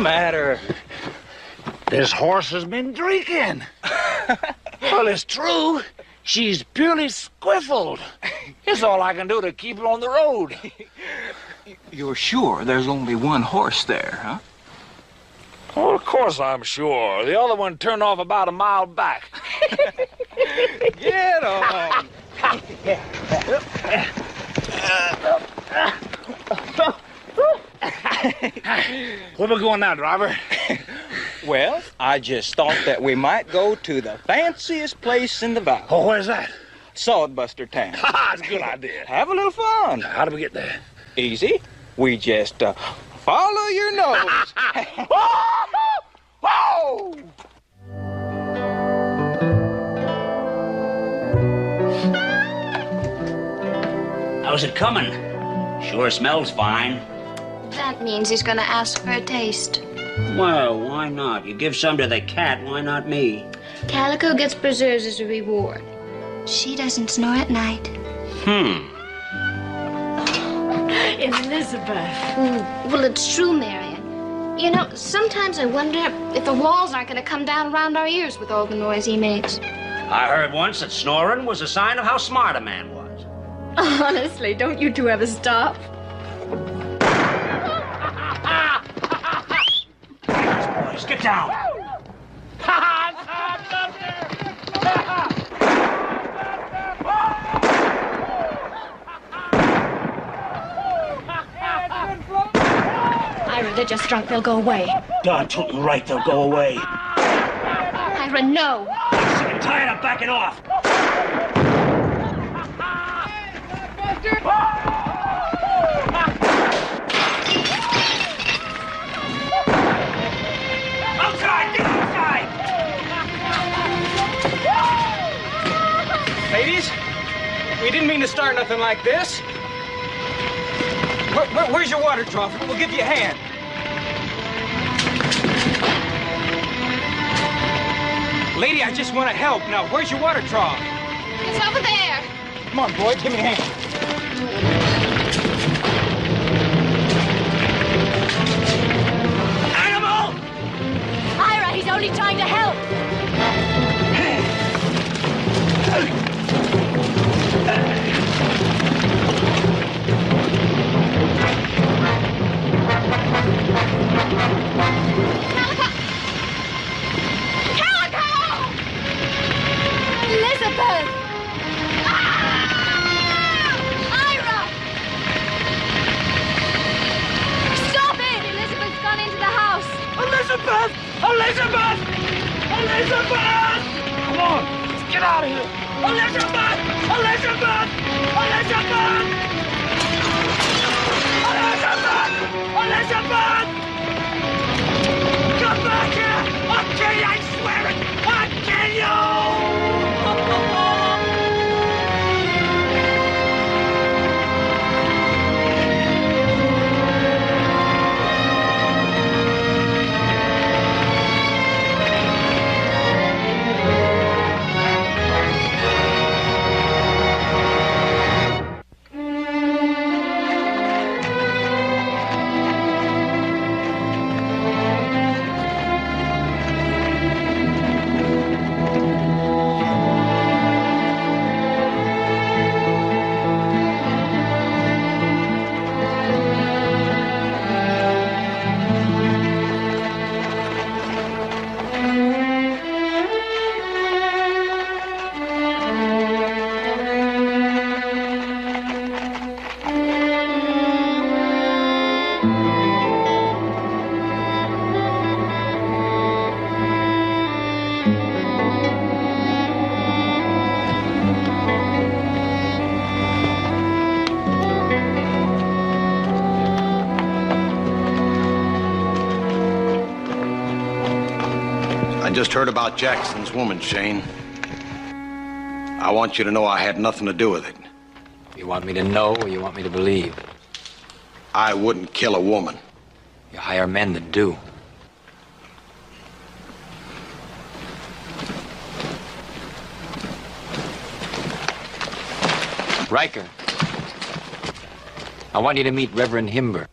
matter? This horse has been drinking. Well, it's true. She's purely squiffled. It's all I can do to keep her on the road. You're sure there's only one horse there, huh? Oh, of course I'm sure. The other one turned off about a mile back. Get on. Where we going now, driver? Well, I just thought that we might go to the fanciest place in the valley. Oh, where's that? Sawdbuster Town. That's a good idea. Have a little fun. How do we get there? Easy. We just follow your nose. Whoa! How's it coming? Sure smells fine. That means he's gonna ask for a taste. Well, why not? You give some to the cat, why not me? Calico gets preserves as a reward. She doesn't snore at night. Elizabeth. Well, it's true, Marion. You know, sometimes I wonder if the walls aren't gonna come down around our ears with all the noise he makes. I heard once that snoring was a sign of how smart a man was. Honestly, don't you two ever stop? Boys, get down. Ira, they're just drunk. They'll go away. Darn tootin' right, they'll go away. Ira, no. I'm sick and tired of backing off. Outside! Get outside! Ladies, we didn't mean to start nothing like this. Where's your water trough? We'll give you a hand. Lady, I just want to help. Now, where's your water trough? It's over there. Come on, boy, give me a hand. Animal! Ira, he's only trying to help. Elizabeth! Ira! Stop it! Elizabeth's gone into the house. Elizabeth! Elizabeth! Elizabeth! Come on, let's get out of here. Elizabeth! Elizabeth! Elizabeth! Elizabeth! Elizabeth! Come back here! I'll kill you, I swear it! I'll kill you! I just heard about Jackson's woman, Shane. I want you to know I had nothing to do with it. You want me to know or you want me to believe? I wouldn't kill a woman. You hire men that do. Riker, I want you to meet Reverend Himber.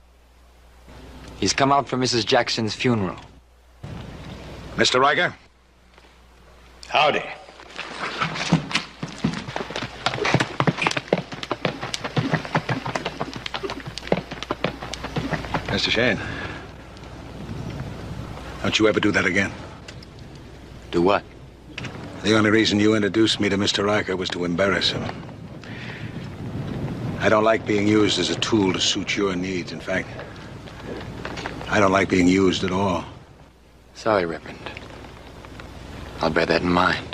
He's come out for Mrs. Jackson's funeral. Mr. Riker? Howdy. Mr. Shane, don't you ever do that again. Do what? The only reason you introduced me to Mr. Riker was to embarrass him. I don't like being used as a tool to suit your needs. In fact, I don't like being used at all. Sorry, Reverend. I'll bear that in mind.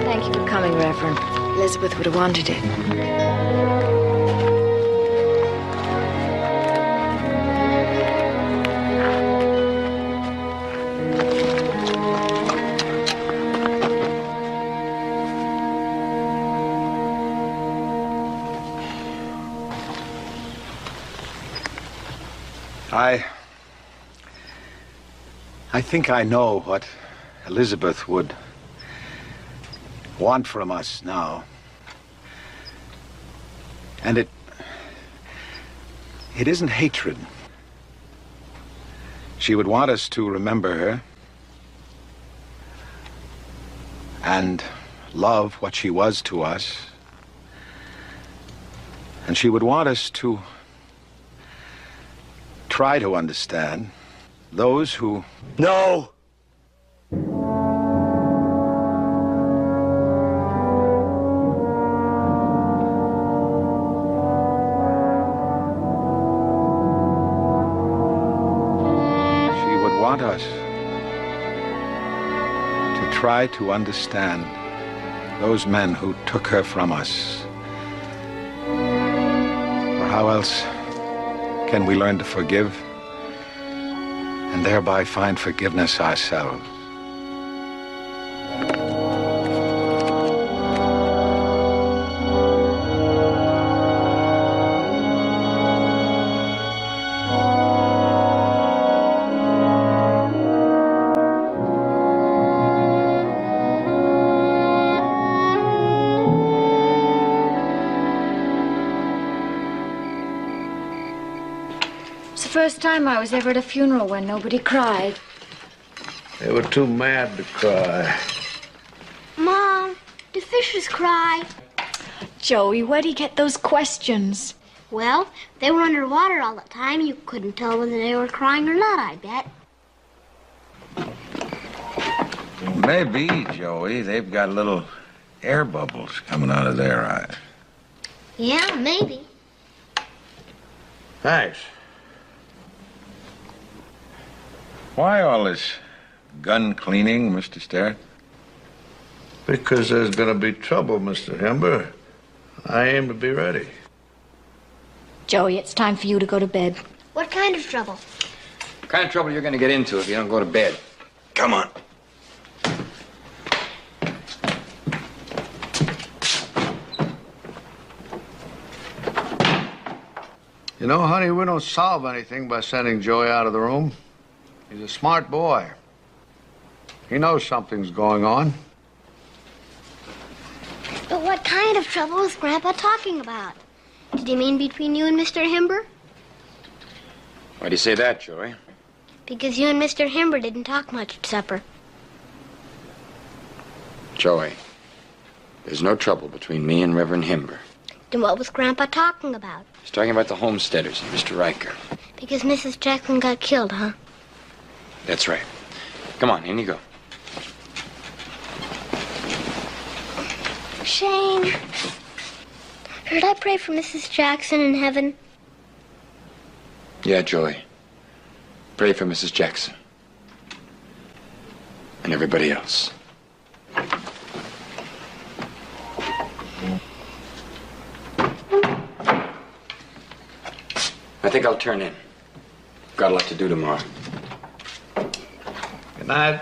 Thank you for coming, Reverend. Elizabeth would have wanted it. I think I know what Elizabeth would want from us now. And it isn't hatred. She would want us to remember her and love what she was to us. And she would want us to try to understand those who... No! She would want us to try to understand those men who took her from us. For how else can we learn to forgive and thereby find forgiveness ourselves? It's the first time I was ever at a funeral when nobody cried. They were too mad to cry. Mom, do fishes cry? Joey, where do you get those questions? Well, they were underwater all the time. You couldn't tell whether they were crying or not, I bet. Maybe, Joey. They've got little air bubbles coming out of their eyes. Yeah, maybe. Thanks. Why all this gun cleaning, Mr. Starrett? Because there's gonna be trouble, Mr. Hember. I aim to be ready. Joey, it's time for you to go to bed. What kind of trouble? What kind of trouble you're gonna get into if you don't go to bed? Come on. You know, honey, we don't solve anything by sending Joey out of the room. He's a smart boy. He knows something's going on. But what kind of trouble is Grandpa talking about? Did he mean between you and Mr. Hember? Why do you say that, Joey? Because you and Mr. Hember didn't talk much at supper. Joey, there's no trouble between me and Reverend Hember. Then what was Grandpa talking about? He's talking about the homesteaders and Mr. Riker. Because Mrs. Jackson got killed, huh? That's right. Come on, in you go. Shane, should I pray for Mrs. Jackson in heaven? Yeah, Joey. Pray for Mrs. Jackson. And everybody else. I think I'll turn in. Got a lot to do tomorrow. Good night.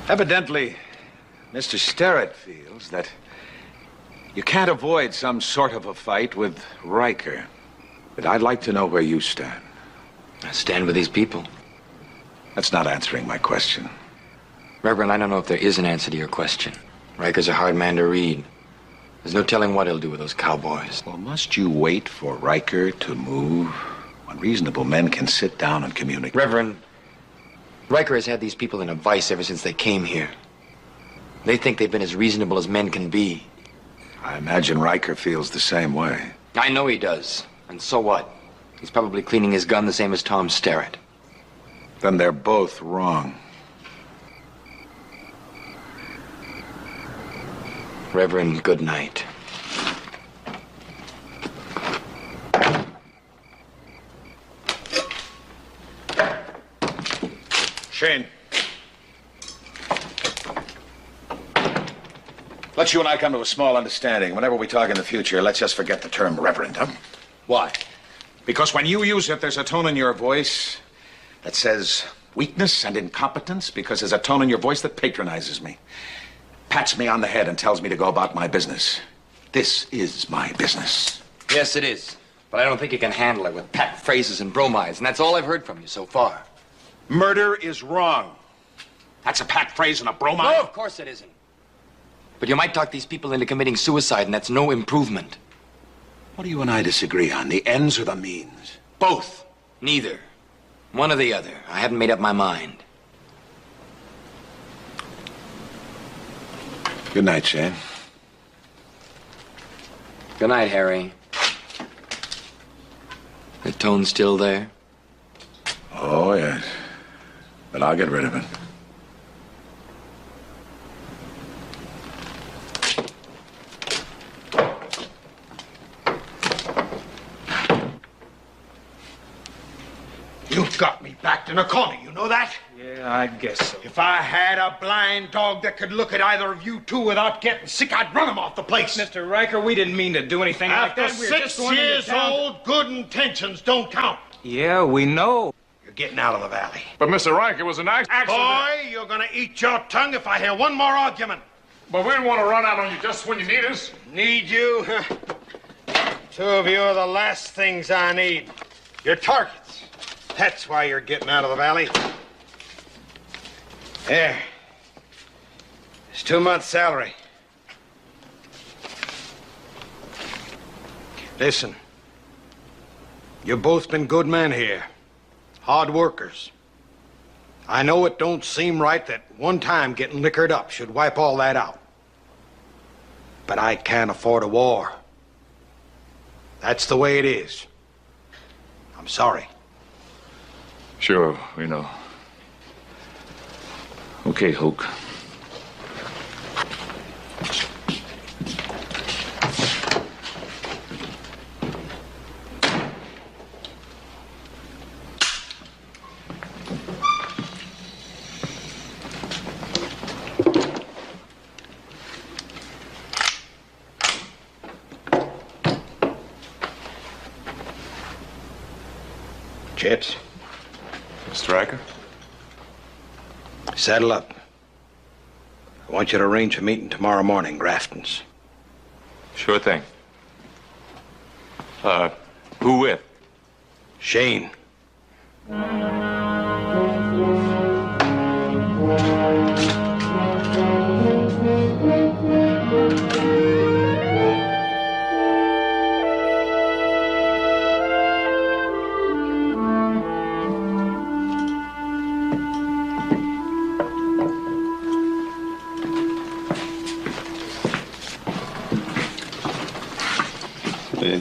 Evidently, Mr. Sterrett feels that you can't avoid some sort of a fight with Riker. But I'd like to know where you stand. I stand with these people. That's not answering my question. Reverend, I don't know if there is an answer to your question. Riker's a hard man to read. There's no telling what he'll do with those cowboys. Well, must you wait for Riker to move when reasonable men can sit down and communicate? Reverend, Riker has had these people in a vice ever since they came here. They think they've been as reasonable as men can be. I imagine Riker feels the same way. I know he does. And so what? He's probably cleaning his gun the same as Tom Sterrett. Then they're both wrong. Reverend, good night. Shane. Let's you and I come to a small understanding. Whenever we talk in the future, let's just forget the term reverend, huh? Why? Because when you use it, there's a tone in your voice that says weakness and incompetence, because there's a tone in your voice that patronizes me, pats me on the head and tells me to go about my business. This is my business. Yes, it is. But I don't think you can handle it with pat phrases and bromides, and that's all I've heard from you so far. Murder is wrong. That's a pat phrase and a bromide? No, of course it isn't. But you might talk these people into committing suicide, and that's no improvement. What do you and I disagree on, the ends or the means? Both. Neither. One or the other. I haven't made up my mind. Good night, Shane. Good night, Harry. The tone's still there? Oh, yes. But I'll get rid of it. You've got me backed in a corner, you know that? Yeah, I guess so. If I had a blind dog that could look at either of you two without getting sick, I'd run him off the place. Mr. Riker, we didn't mean to do anything like After that. We were just 6 going into years town. old, good intentions don't count. Yeah, we know. You're getting out of the valley. But Mr. Riker, it was an accident. Boy, you're gonna eat your tongue if I hear one more argument. But we didn't want to run out on you just when you need us. Need you? Two of you are the last things I need. You're targets. That's why you're getting out of the valley. There. It's 2 months' salary. Listen. You've both been good men here. Hard workers. I know it don't seem right that one time getting liquored up should wipe all that out. But I can't afford a war. That's the way it is. I'm sorry. Sure, we know. Okay, Hulk. Chips, Mr. Riker? saddle up. I want you to arrange a meeting tomorrow morning, Grafton's. Sure thing. Who with? Shane.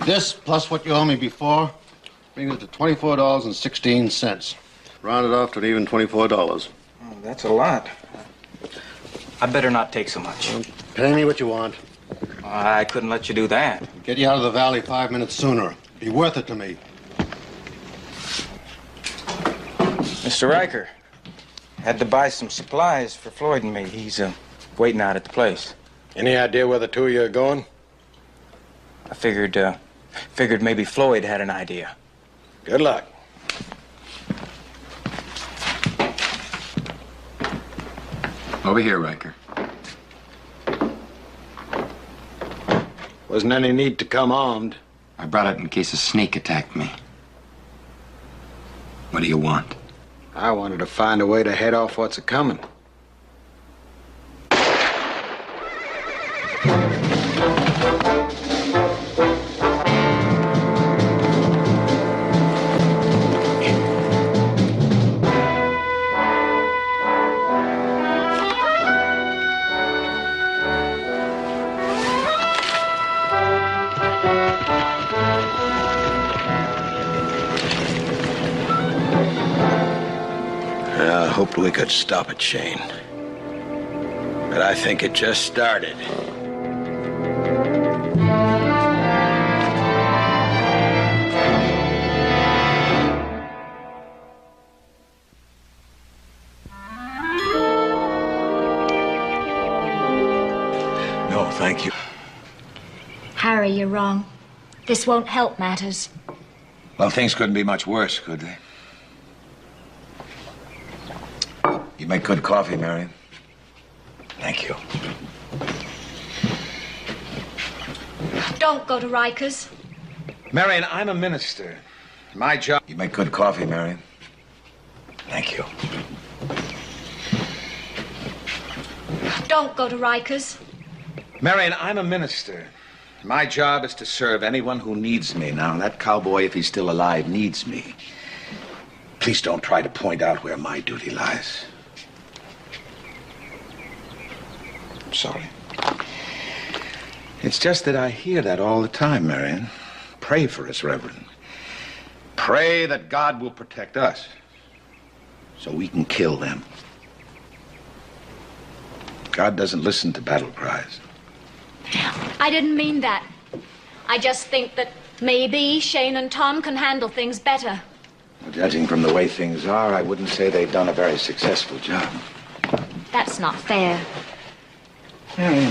This, plus what you owe me before, brings it to $24.16. Rounded off to an even $24. Oh, that's a lot. I better not take so much. Pay me what you want. I couldn't let you do that. Get you out of the valley 5 minutes sooner. Be worth it to me. Mr. Riker, had to buy some supplies for Floyd and me. He's waiting out at the place. Any idea where the two of you are going? I figured maybe Floyd had an idea. Good luck. Over here, Riker. Wasn't any need to come armed. I brought it in case a snake attacked me. What do you want? I wanted to find a way to head off what's a-coming. I hoped we could stop it, Shane. But I think it just started. No, thank you. Harry, you're wrong. This won't help matters. Well, things couldn't be much worse, could they? You make good coffee, Marion. Thank you. Don't go to Riker's. Marion, I'm a minister. My job... You make good coffee, Marion. Thank you. Don't go to Riker's. Marion, I'm a minister. My job is to serve anyone who needs me. Now, that cowboy, if he's still alive, needs me. Please don't try to point out where my duty lies. I'm sorry. It's just that I hear that all the time, Marion. Pray for us, Reverend. Pray that God will protect us so we can kill them. God doesn't listen to battle cries. I didn't mean that. I just think that maybe Shane and Tom can handle things better. Well, judging from the way things are, I wouldn't say they've done a very successful job. That's not fair. Marion,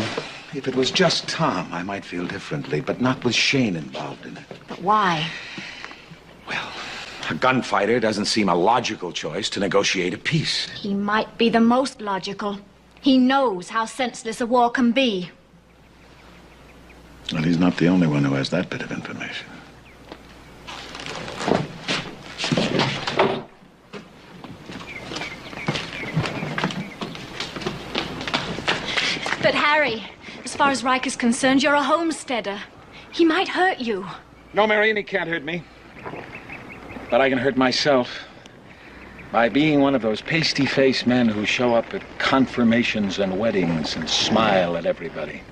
if it was just Tom, I might feel differently, but not with Shane involved in it. But why? Well, a gunfighter doesn't seem a logical choice to negotiate a peace. He might be the most logical. He knows how senseless a war can be. Well, he's not the only one who has that bit of information. But Harry, as far as Riker's concerned, you're a homesteader. He might hurt you. No, Marion, he can't hurt me. But I can hurt myself by being one of those pasty-faced men who show up at confirmations and weddings and smile at everybody.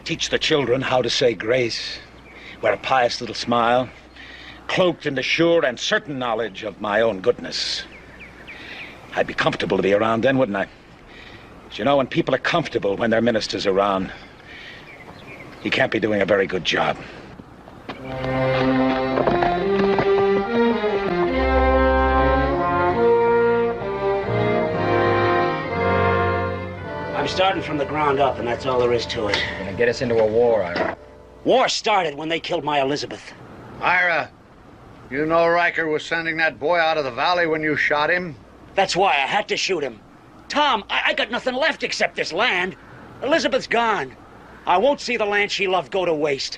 Teach the children how to say grace, wear a pious little smile, cloaked in the sure and certain knowledge of my own goodness. I'd be comfortable to be around then, wouldn't I? But you know, when people are comfortable when their minister's around, he can't be doing a very good job. I'm starting from the ground up, and that's all there is to it. You're gonna get us into a war, Ira. War started when they killed my Elizabeth. Ira, you know Riker was sending that boy out of the valley when you shot him? That's why I had to shoot him. Tom, I got nothing left except this land. Elizabeth's gone. I won't see the land she loved go to waste.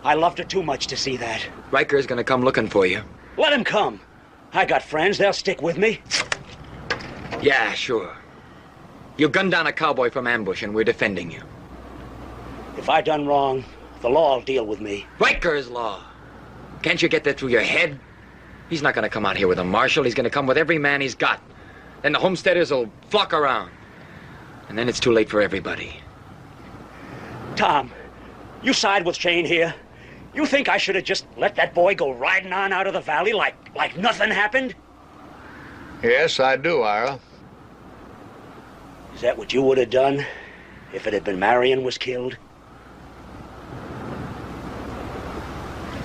I loved her too much to see that. Riker's gonna come looking for you. Let him come. I got friends. They'll stick with me. Yeah, sure. You gunned down a cowboy from ambush, and we're defending you. If I done wrong, the law will deal with me. Riker's law. Can't you get that through your head? He's not gonna come out here with a marshal. He's gonna come with every man he's got. Then the homesteaders will flock around. And then it's too late for everybody. Tom, you side with Shane here. You think I should have just let that boy go riding on out of the valley like nothing happened? Yes, I do, Ira. Is that what you would have done if it had been Marion was killed?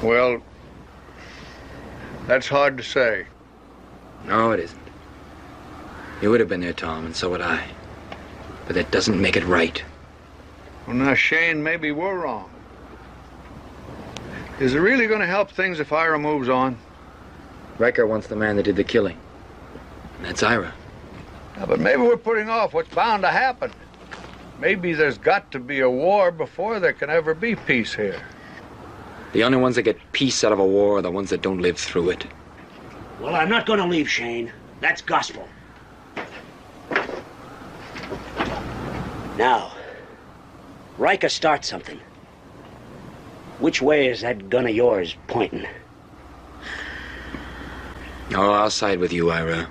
Well, that's hard to say. No, it isn't. You would have been there, Tom, and so would I. But that doesn't make it right. Well, now, Shane, maybe we're wrong. Is it really going to help things if Ira moves on? Riker wants the man that did the killing. And that's Ira. Yeah, but maybe we're putting off what's bound to happen. Maybe there's got to be a war before there can ever be peace here. The only ones that get peace out of a war are the ones that don't live through it. Well, I'm not gonna leave, Shane. That's gospel. Now, Riker starts something. Which way is that gun of yours pointing? Oh, I'll side with you, Ira.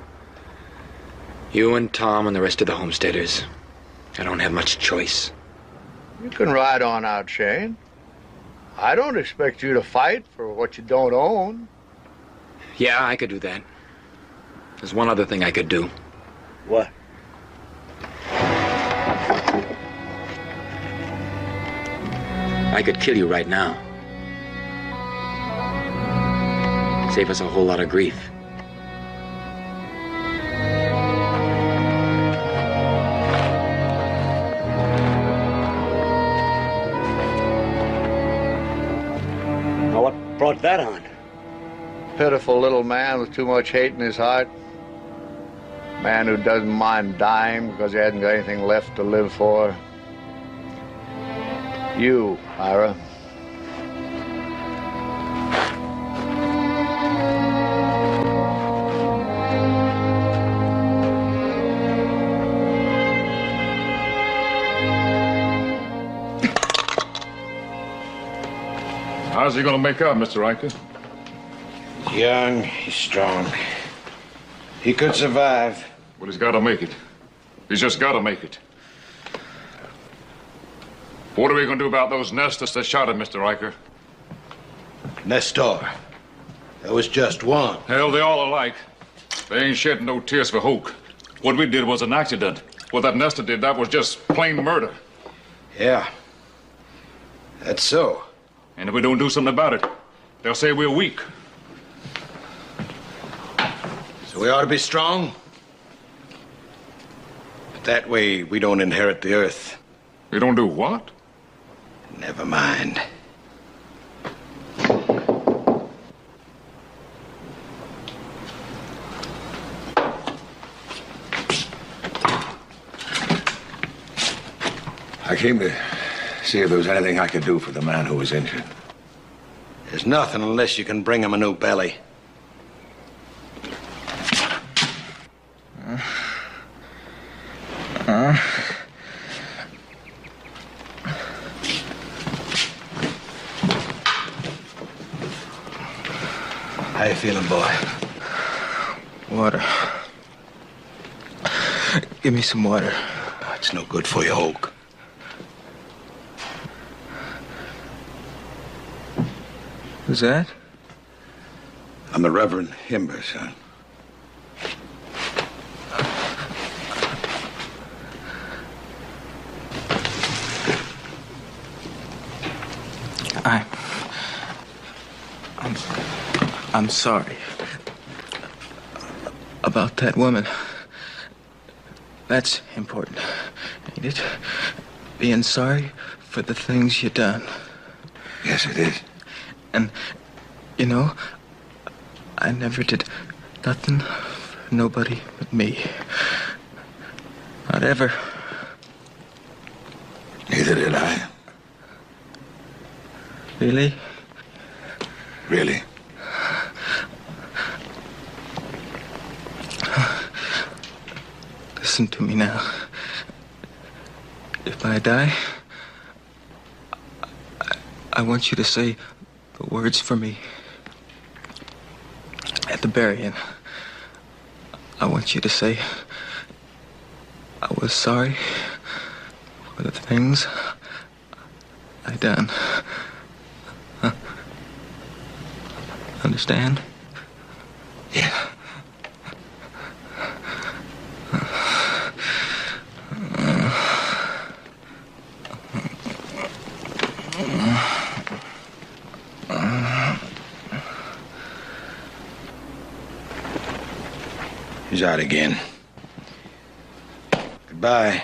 You and Tom and the rest of the homesteaders. I don't have much choice. You can ride on out, Shane. I don't expect you to fight for what you don't own. Yeah, I could do that. There's one other thing I could do. What? I could kill you right now. Save us a whole lot of grief. Now, what brought that on? Pitiful little man with too much hate in his heart. Man who doesn't mind dying because he hasn't got anything left to live for. You, Ira. How's he gonna make out, Mr. Riker? He's young, he's strong. He could survive. Well, he's gotta make it. He's just gotta make it. What are we gonna do about those nesters that shot him, Mr. Riker? Nestor. There was just one. Hell, they all alike. They ain't shedding no tears for Hoke. What we did was an accident. What that Nestor did, that was just plain murder. Yeah. That's so. And if we don't do something about it, they'll say we're weak. So we ought to be strong. But that way we don't inherit the earth. We don't do what? Never mind. I came to see if there was anything I could do for the man who was injured. There's nothing unless you can bring him a new belly. How you feeling, boy? Water. Give me some water. It's no good for you, Hoke. Who's that? I'm the Reverend Himber, son. I'm sorry about that woman. That's important, ain't it? Being sorry for the things you done. Yes, it is. And, you know, I never did nothing for nobody but me. Not ever. Neither did I. Really? Really? Listen to me now. If I die, I want you to say the words for me. At the burying, I want you to say, I was sorry for the things I done. Huh? Understand? Yeah. He's out again. Goodbye.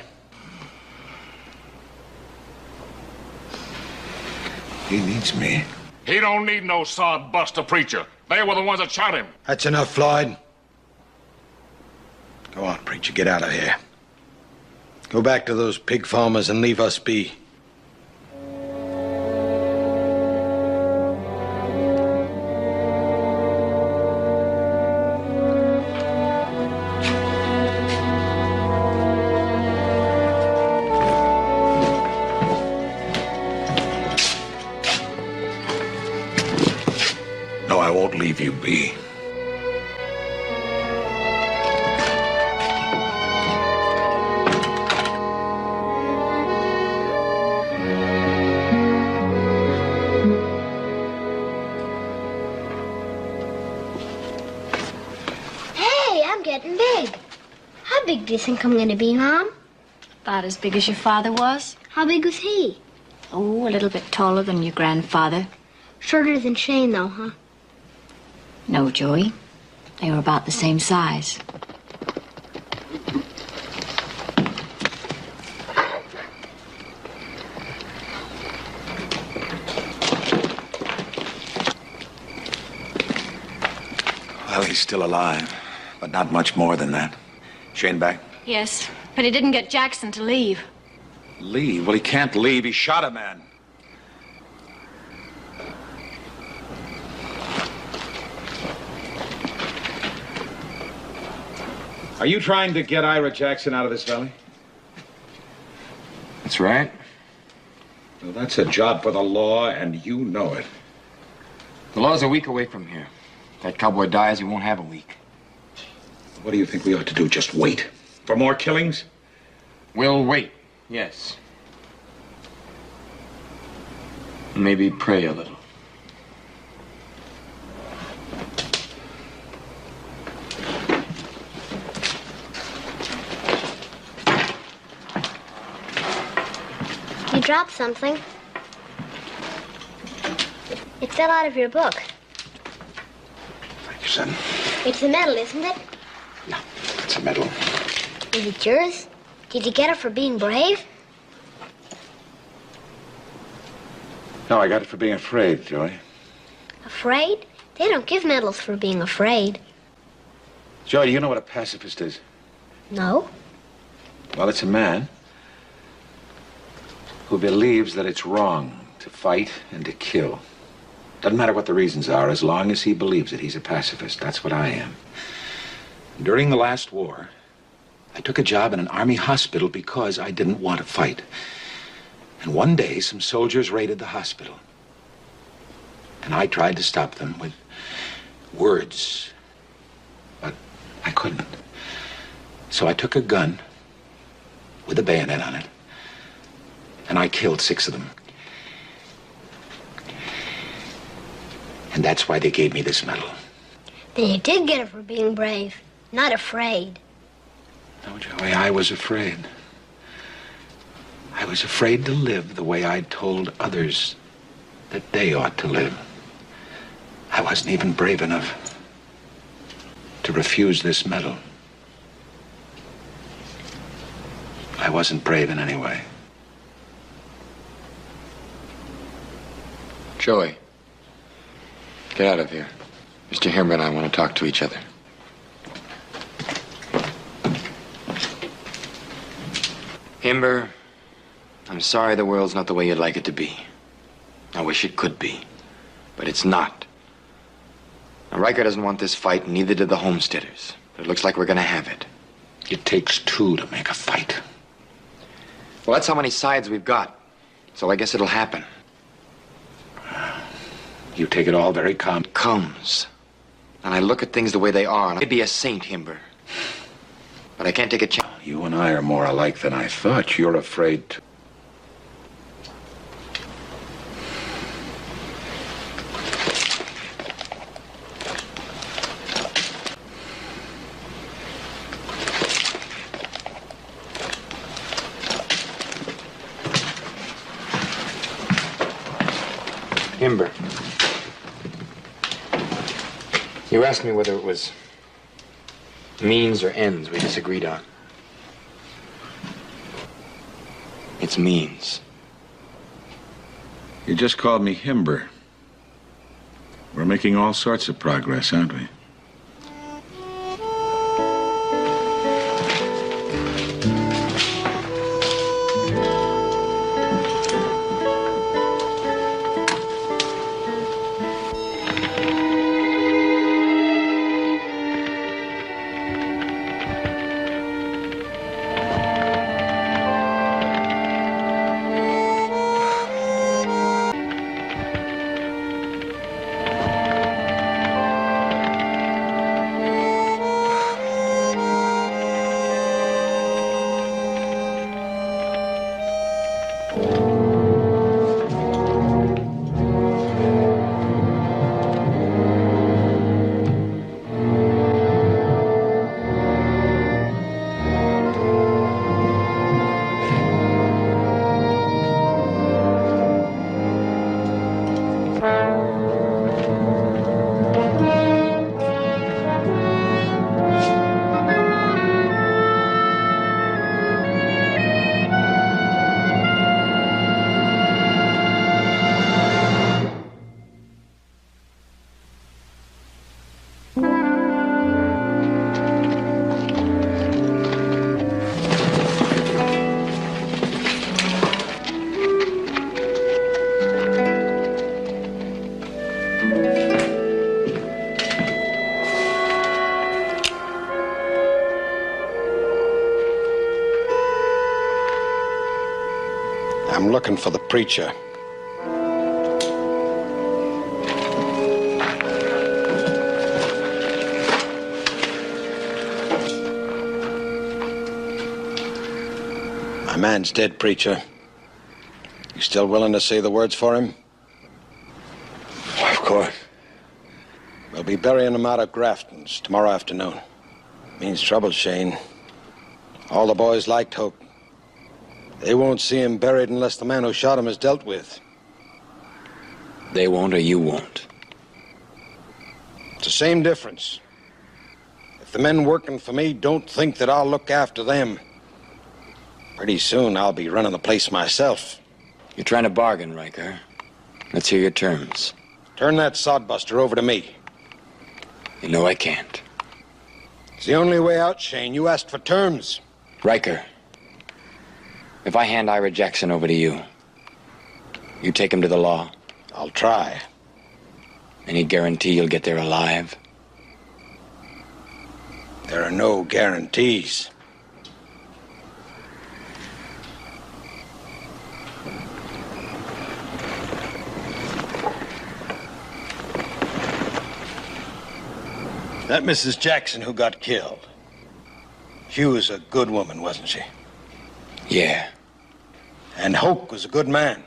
He needs me. He don't need no sod-buster preacher. They were the ones that shot him. That's enough, Floyd. Go on, preacher, get out of here. Go back to those pig farmers and leave us be. No, I won't leave you be. Hey, I'm getting big. How big do you think I'm gonna be, Mom? About as big as your father was. How big was he? Oh, a little bit taller than your grandfather. Shorter than Shane, though, huh? No, Joey. They were about the same size. Well, he's still alive, but not much more than that. Shane back? Yes, but he didn't get Jackson to leave. Leave? Well, he can't leave. He shot a man. Are you trying to get Ira Jackson out of this valley? That's right. Well, that's a job for the law, and you know it. The law's a week away from here. If that cowboy dies, he won't have a week. What do you think we ought to do? Just wait? For more killings? We'll wait, yes. Maybe pray a little. You dropped something. It fell out of your book. Thank you, son. It's a medal, isn't it? No, it's a medal. Is it yours? Did you get it for being brave? No, I got it for being afraid, Joey. Afraid? They don't give medals for being afraid. Joey, do you know what a pacifist is? No? Well, it's a man who believes that it's wrong to fight and to kill. Doesn't matter what the reasons are, as long as he believes it, he's a pacifist. That's what I am. During the last war, I took a job in an army hospital because I didn't want to fight. And one day, some soldiers raided the hospital. And I tried to stop them with words, but I couldn't. So I took a gun with a bayonet on it, and I killed 6 of them. And that's why they gave me this medal. Then you did get it for being brave, not afraid. No, Joey, I was afraid. I was afraid to live the way I'd told others that they ought to live. I wasn't even brave enough to refuse this medal. I wasn't brave in any way. Joey, get out of here. Mr. Himber and I want to talk to each other. Himber, I'm sorry the world's not the way you'd like it to be. I wish it could be, but it's not. Now, Riker doesn't want this fight, and neither did the homesteaders. But it looks like we're gonna have it. It takes 2 to make a fight. Well, that's how many sides we've got. So I guess it'll happen. You take it all very calm. It comes. And I look at things the way they are, and I'd be a saint, Himber. But I can't take a chance. You and I are more alike than I thought. You're afraid to... Himber. You asked me whether it was means or ends we disagreed on. It's means. You just called me Himber. We're making all sorts of progress, aren't we? I'm looking for the preacher. My man's dead, preacher. You still willing to say the words for him? Of course. We'll be burying him out of Grafton's tomorrow afternoon. Means trouble, Shane. All the boys liked Hoke. They won't see him buried unless the man who shot him is dealt with. They won't or you won't. It's the same difference. If the men working for me don't think that I'll look after them, pretty soon I'll be running the place myself. You're trying to bargain, Riker. Let's hear your terms. Turn that sodbuster over to me. You know I can't. It's the only way out, Shane. You asked for terms. Riker, if I hand Ira Jackson over to you, you take him to the law? I'll try. Any guarantee you'll get there alive? There are no guarantees. That Mrs. Jackson who got killed, she was a good woman, wasn't she? Yeah. And Hoke was a good man.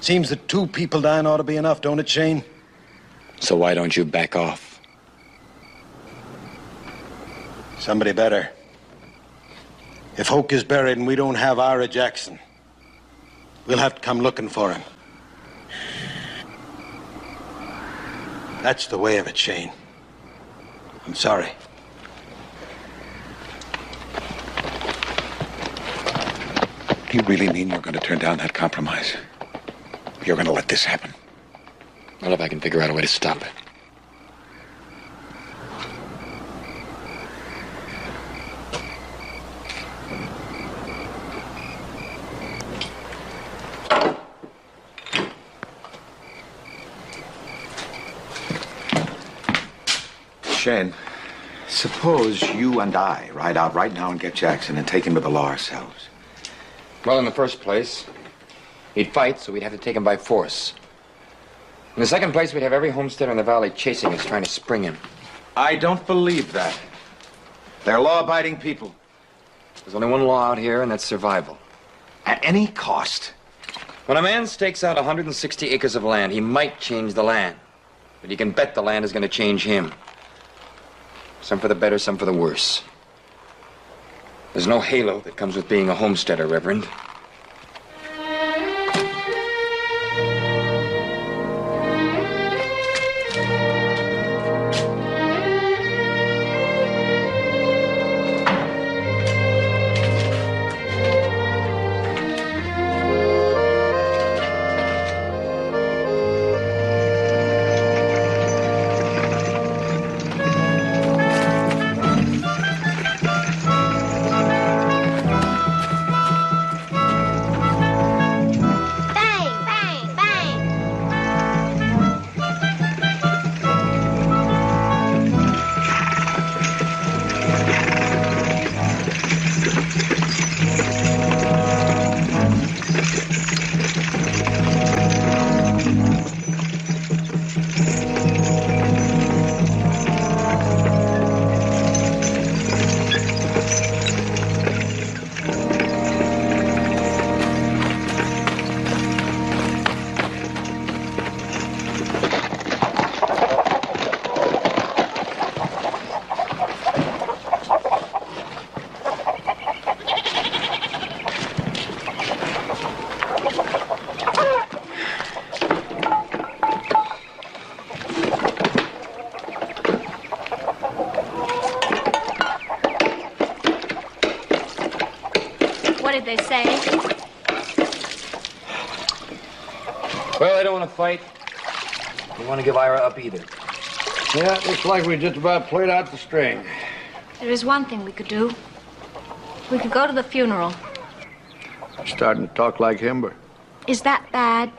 Seems that two people dying ought to be enough, don't it, Shane? So why don't you back off? Somebody better. If Hoke is buried and we don't have Ira Jackson, we'll have to come looking for him. That's the way of it, Shane. I'm sorry. Do you really mean you're going to turn down that compromise? You're going to let this happen? Well, if I can figure out a way to stop it. Shane, suppose you and I ride out right now and get Jackson and take him to the law ourselves. Well, in the first place, he'd fight, so we'd have to take him by force. In the second place, we'd have every homesteader in the valley chasing us, trying to spring him. I don't believe that. They're law-abiding people. There's only one law out here, and that's survival. At any cost. When a man stakes out 160 acres of land, he might change the land. But you can bet the land is going to change him. Some for the better, some for the worse. There's no halo that comes with being a homesteader, Reverend. What did they say? Well, I don't want to fight. I don't want to give Ira up either. Yeah, looks like we just about played out the string. There is one thing we could do. We could go to the funeral. You're starting to talk like Himber. Is that bad?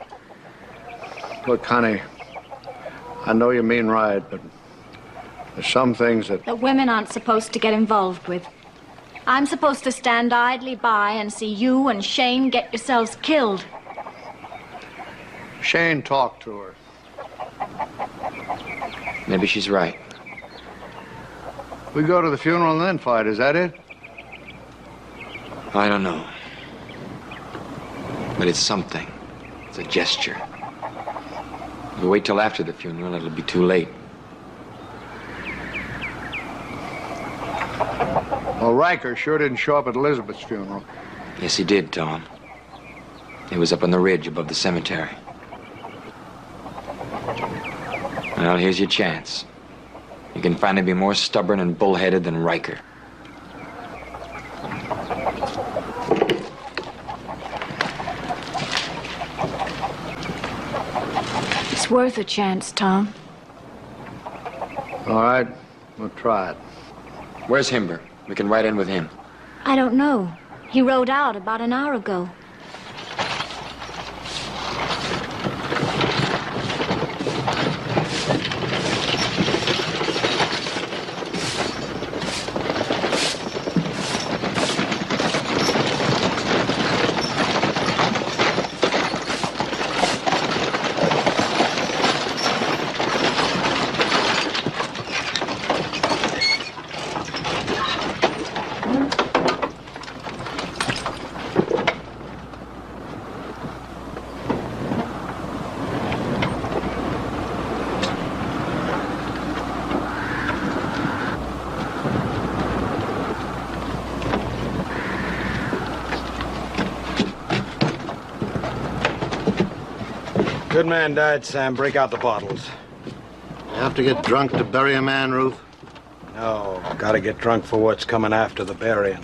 Look, honey, I know you mean right, but there's some things that... That women aren't supposed to get involved with. I'm supposed to stand idly by and see you and Shane get yourselves killed. Shane talked to her. Maybe she's right. We go to the funeral and then fight, is that it? I don't know. But it's something. It's a gesture. If we wait till after the funeral, it'll be too late. Well, Riker sure didn't show up at Elizabeth's funeral. Yes, he did, Tom. He was up on the ridge above the cemetery. Well, here's your chance. You can finally be more stubborn and bullheaded than Riker. It's worth a chance, Tom. All right, we'll try it. Where's Himber? We can ride in with him. I don't know. He rode out about an hour ago. Good man died, Sam. Break out the bottles. You have to get drunk to bury a man, Ruth? No, gotta get drunk for what's coming after the burying.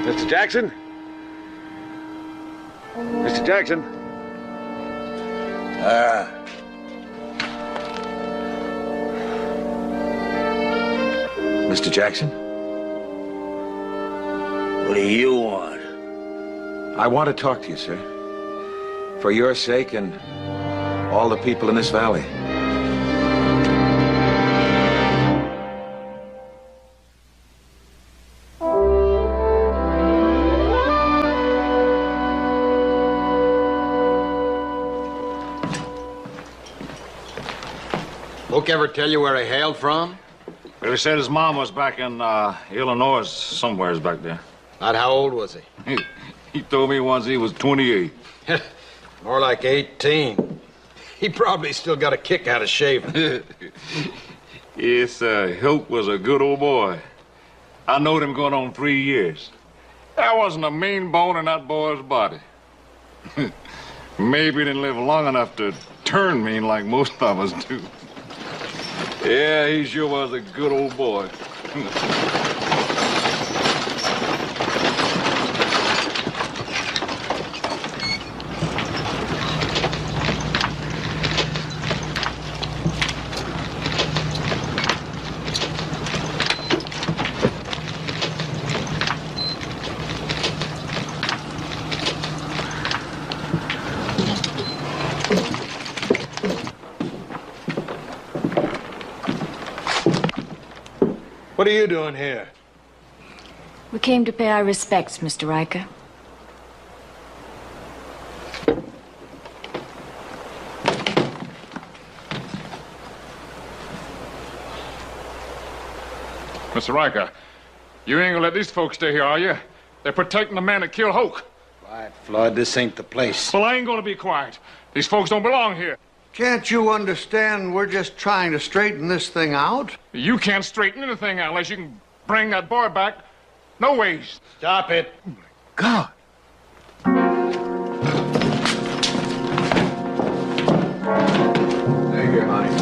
Mr. Jackson? Mr. Jackson? Mr. Jackson? What do you want? I want to talk to you, sir. For your sake and all the people in this valley. Luke ever tell you where he hailed from? Well, he said his mom was back in Illinois, somewheres back there. Not how old was he? He told me once he was 28. More like 18. He probably still got a kick out of shaving. Yes, Hilk was a good old boy. I knowed him going on 3 years. There wasn't a mean bone in that boy's body. Maybe he didn't live long enough to turn mean like most of us do. Yeah, he sure was a good old boy. What are you doing here? We came to pay our respects, Mr. Riker. Mr. Riker, you ain't gonna let these folks stay here, are you? They're protecting the man that killed Hoke. Quiet, Flood. This ain't the place. Well, I ain't gonna be quiet. These folks don't belong here. Can't you understand we're just trying to straighten this thing out? You can't straighten anything out unless you can bring that boy back. No ways. Stop it. God. There you go, honey.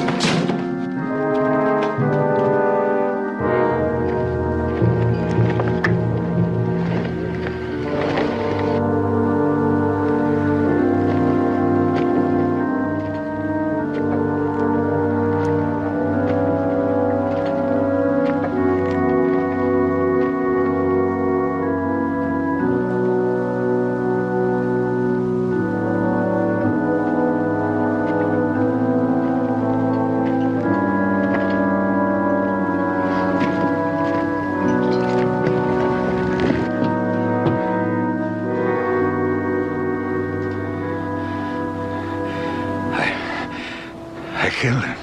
killed him.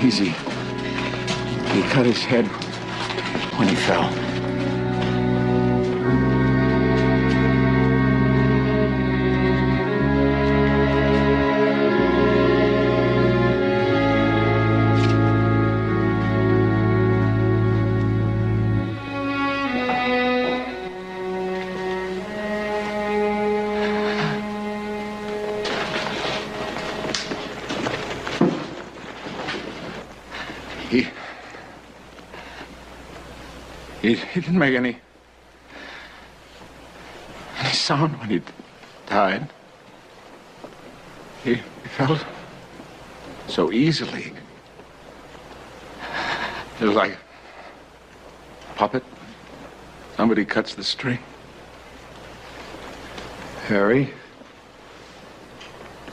Easy. He cut his head when he fell. He didn't make any sound when he died. He fell so easily. It was like a puppet. Somebody cuts the string. Harry,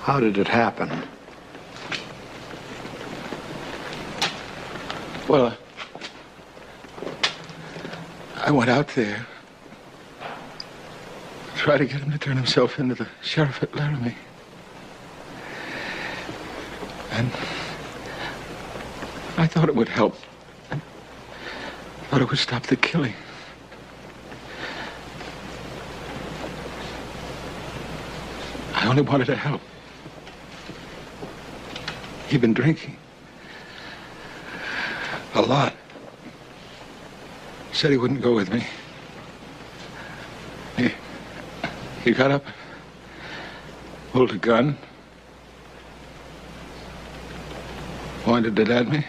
how did it happen? Well, I went out there to try to get him to turn himself into the sheriff at Laramie. And I thought it would help. I thought it would stop the killing. I only wanted to help. He'd been drinking. A lot. Said he wouldn't go with me. He got up, pulled a gun, pointed it at me.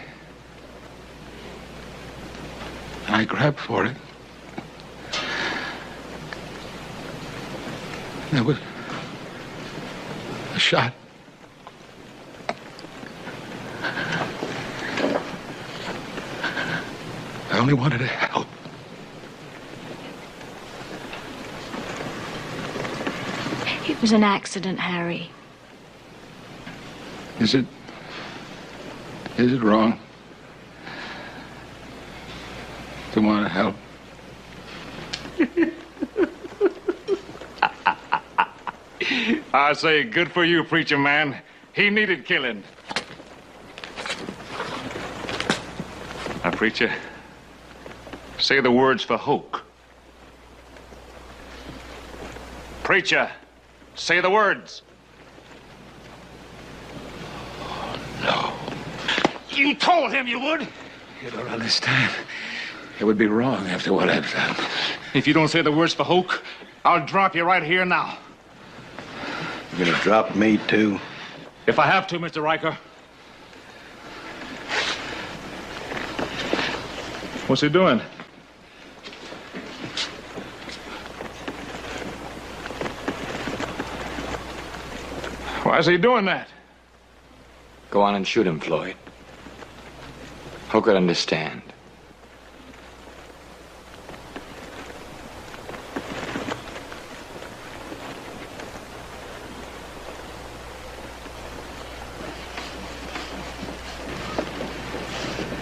I grabbed for it. There was a shot. I only wanted to help. It was an accident, Harry. Is it wrong to want to help? I say, good for you, preacher man. He needed killing. Now, preacher, say the words for Hoke. Preacher, say the words. No. You told him you would. You don't understand. It would be wrong after what I've done. If you don't say the words for Hoke, I'll drop you right here now. You're gonna drop me, too? If I have to, Mr. Riker. What's he doing? Why is he doing that? Go on and shoot him, Floyd. Who could understand?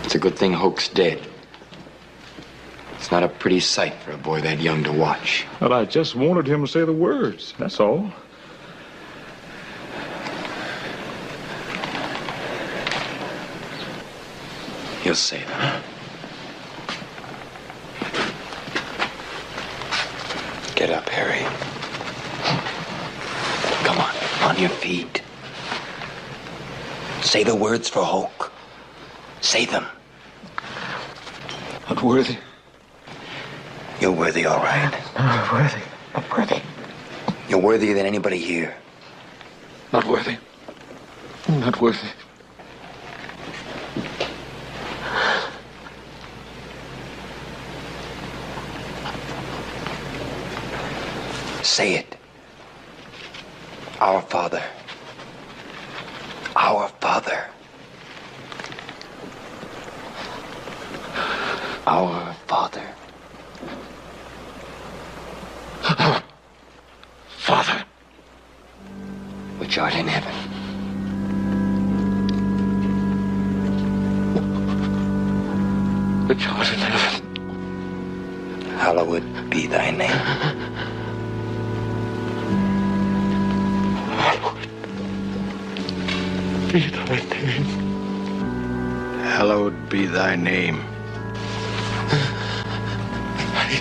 It's a good thing Hoke's dead. It's not a pretty sight for a boy that young to watch. Well, I just wanted him to say the words, that's all. He'll say them. Get up, Harry. Come on your feet. Say the words for Hoke. Say them. Not worthy. You're worthy, all right. Not worthy. Not worthy. You're worthier than anybody here. Not worthy. Not worthy. Say it. Our Father. Our Father. Our Father. Father. art in heaven. Which art in heaven. Hallowed be thy name. Hallowed be thy name. Thy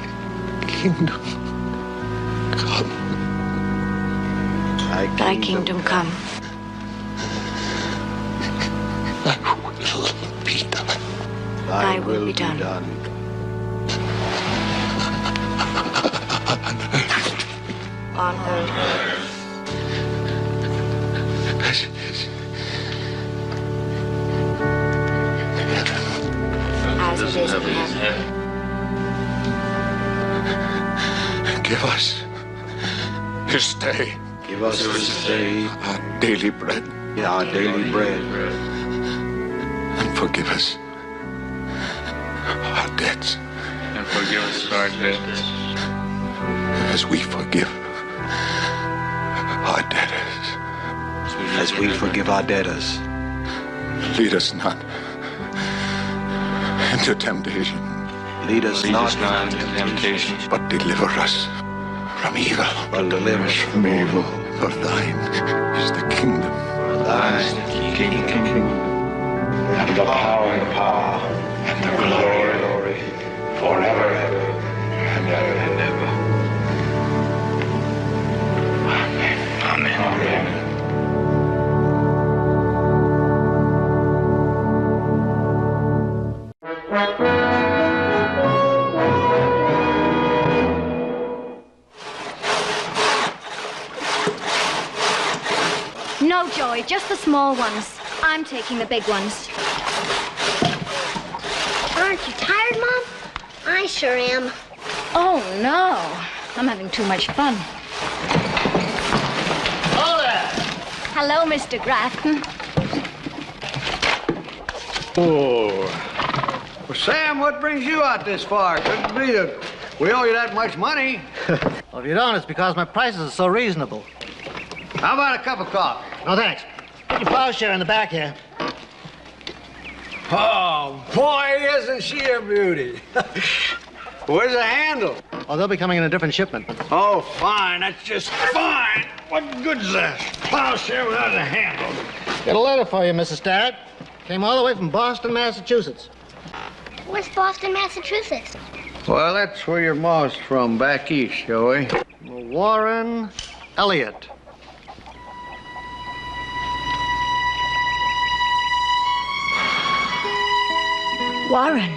kingdom come. Thy kingdom come. Thy will be done. Thy will be done. On earth. As it is As it is in heaven. Give us this day. Give us this day our daily bread. our daily bread. And forgive us our debts. And forgive us our debts. As we forgive our debtors. As we forgive our debtors. Lead us not into temptation. Lead us not into temptation, but deliver us from evil. but deliver us from evil. For thine is the kingdom. Thine is the kingdom, and the power, and the glory, forever and ever and ever. Amen. Amen. Amen. No, Joey, just the small ones. I'm taking the big ones. Aren't you tired, Mom? I sure am. Oh, no. I'm having too much fun. Hello there. Hello, Mr. Grafton. Oh. Well, Sam, what brings you out this far? Couldn't be that we owe you that much money. Well, if you don't, it's because my prices are so reasonable. How about a cup of coffee? No, thanks. Put your plowshare in the back here. Oh, boy, isn't she a beauty. Where's the handle? Oh, they'll be coming in a different shipment. Oh, fine. That's just fine. What good's that? Plowshare without a handle. Got a letter for you, Mrs. Starrett. Came all the way from Boston, Massachusetts. Where's Boston, Massachusetts? Well, that's where your ma's from, back east, Joey. Warren Elliott. Warren.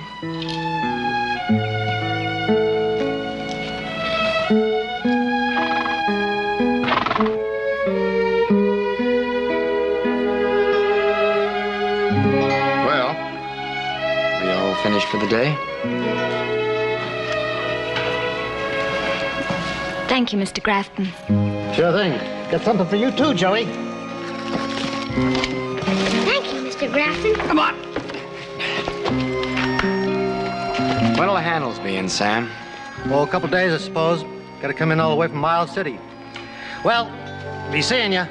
Well, we all finished for the day? Thank you, Mr. Grafton. Sure thing. Got something for you, too, Joey. Thank you, Mr. Grafton. Come on. When'll the handles be in, Sam? Well, a couple days, I suppose. Got to come in all the way from Miles City. Well, be seeing ya.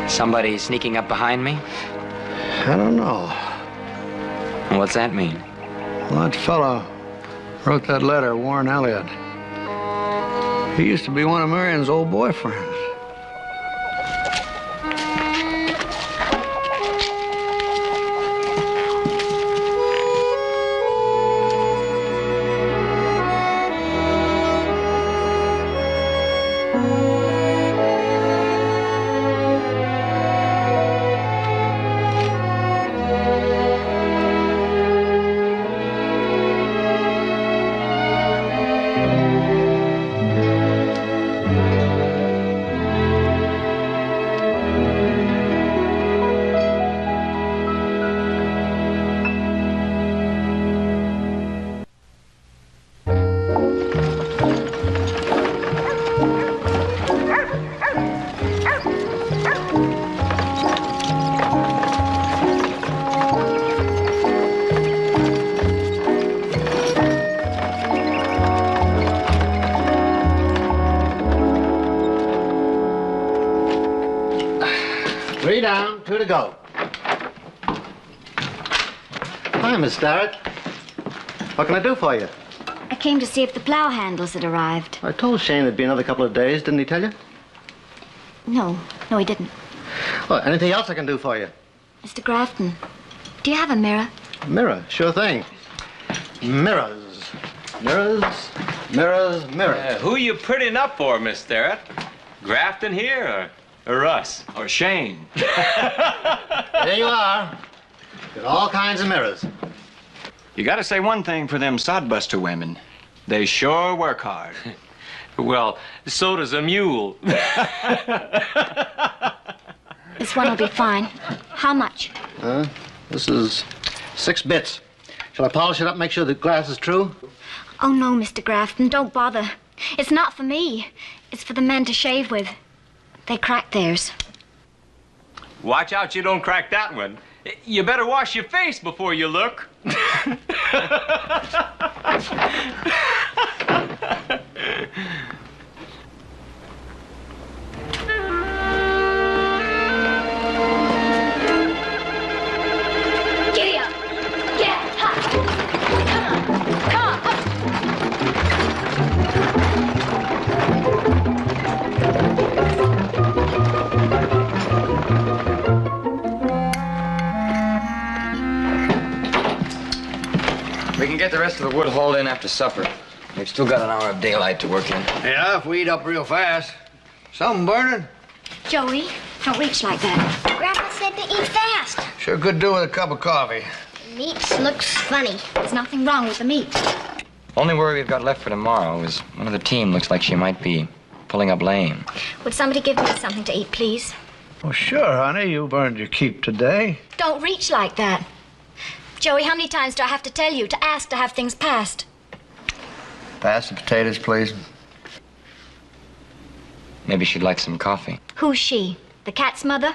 Somebody sneaking up behind me? I don't know. What's that mean? Well, that fellow wrote that letter, Warren Elliott. He used to be one of Marion's old boyfriends. 3 down, 2 to go. Hi, Miss Starrett. What can I do for you? I came to see if the plow handles had arrived. I told Shane it'd be another couple of days, didn't he tell you? No, he didn't. Well, anything else I can do for you? Mr. Grafton, do you have a mirror? Mirror, sure thing. Mirrors. Mirrors, mirrors, mirrors. Who you prettying up for, Miss Starrett? Grafton here, or Russ, or Shane? There you are. Got all kinds of mirrors. You gotta say one thing for them sodbuster women. They sure work hard. Well, so does a mule. This one will be fine. How much? This is 6 bits. Shall I polish it up, make sure the glass is true? Oh, no, Mr. Grafton, don't bother. It's not for me. It's for the men to shave with. They cracked theirs. Watch out you don't crack that one. You better wash your face before you look. Giddy up. Yeah, ha. Come on. Come on. Up. We can get the rest of the wood hauled in after supper. We've still got an hour of daylight to work in. Yeah, if we eat up real fast. Something burning? Joey, don't reach like that. Grandpa said to eat fast. Sure could do with a cup of coffee. Meat looks funny. There's nothing wrong with the meat. Only worry we've got left for tomorrow is one of the team looks like she might be pulling up lame. Would somebody give me something to eat, please? Well, sure, honey. You've earned your keep today. Don't reach like that. Joey, how many times do I have to tell you to ask to have things passed? Pass the potatoes, please. Maybe she'd like some coffee. Who's she? The cat's mother?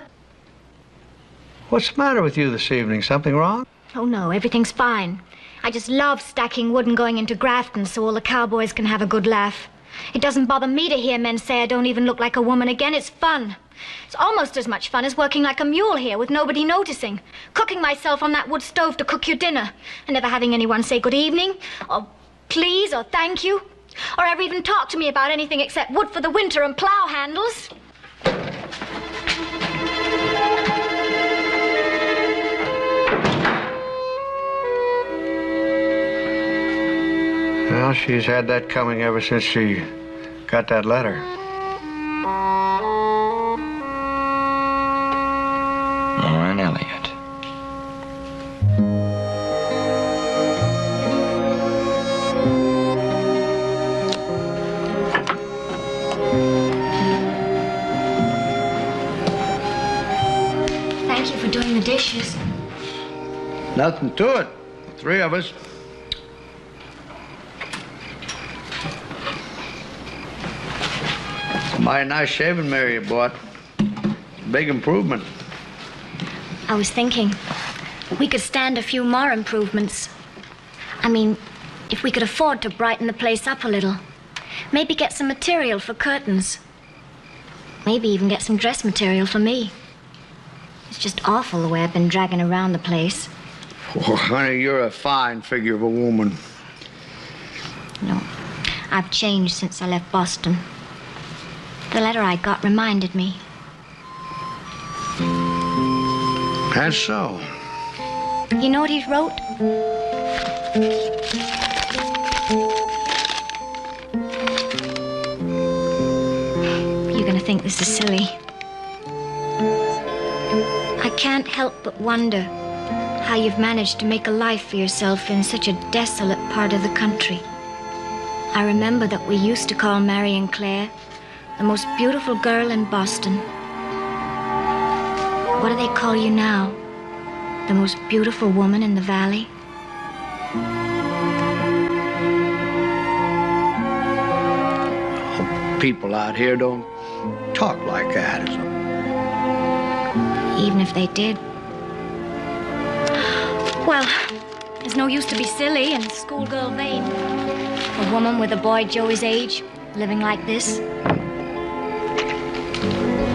What's the matter with you this evening? Something wrong? Oh, no, everything's fine. I just love stacking wood and going into Grafton so all the cowboys can have a good laugh. It doesn't bother me to hear men say I don't even look like a woman again. It's fun. It's almost as much fun as working like a mule here with nobody noticing. Cooking myself on that wood stove to cook your dinner and never having anyone say good evening or please or thank you or ever even talk to me about anything except wood for the winter and plow handles. Well, she's had that coming ever since she got that letter. Lauren Elliott. Thank you for doing the dishes. Nothing to it. 3 of us. Mighty nice shaving mirror you bought. Big improvement. I was thinking, we could stand a few more improvements. I mean, if we could afford to brighten the place up a little. Maybe get some material for curtains. Maybe even get some dress material for me. It's just awful the way I've been dragging around the place. Oh, honey, you're a fine figure of a woman. No, I've changed since I left Boston. The letter I got reminded me. That's so. You know what he wrote? You're gonna think this is silly. I can't help but wonder how you've managed to make a life for yourself in such a desolate part of the country. I remember that we used to call Marion Clare the most beautiful girl in Boston. What do they call you now? The most beautiful woman in the valley? People out here don't talk like that. Even if they did. Well, there's no use to be silly and schoolgirl vain. A woman with a boy Joey's age, living like this.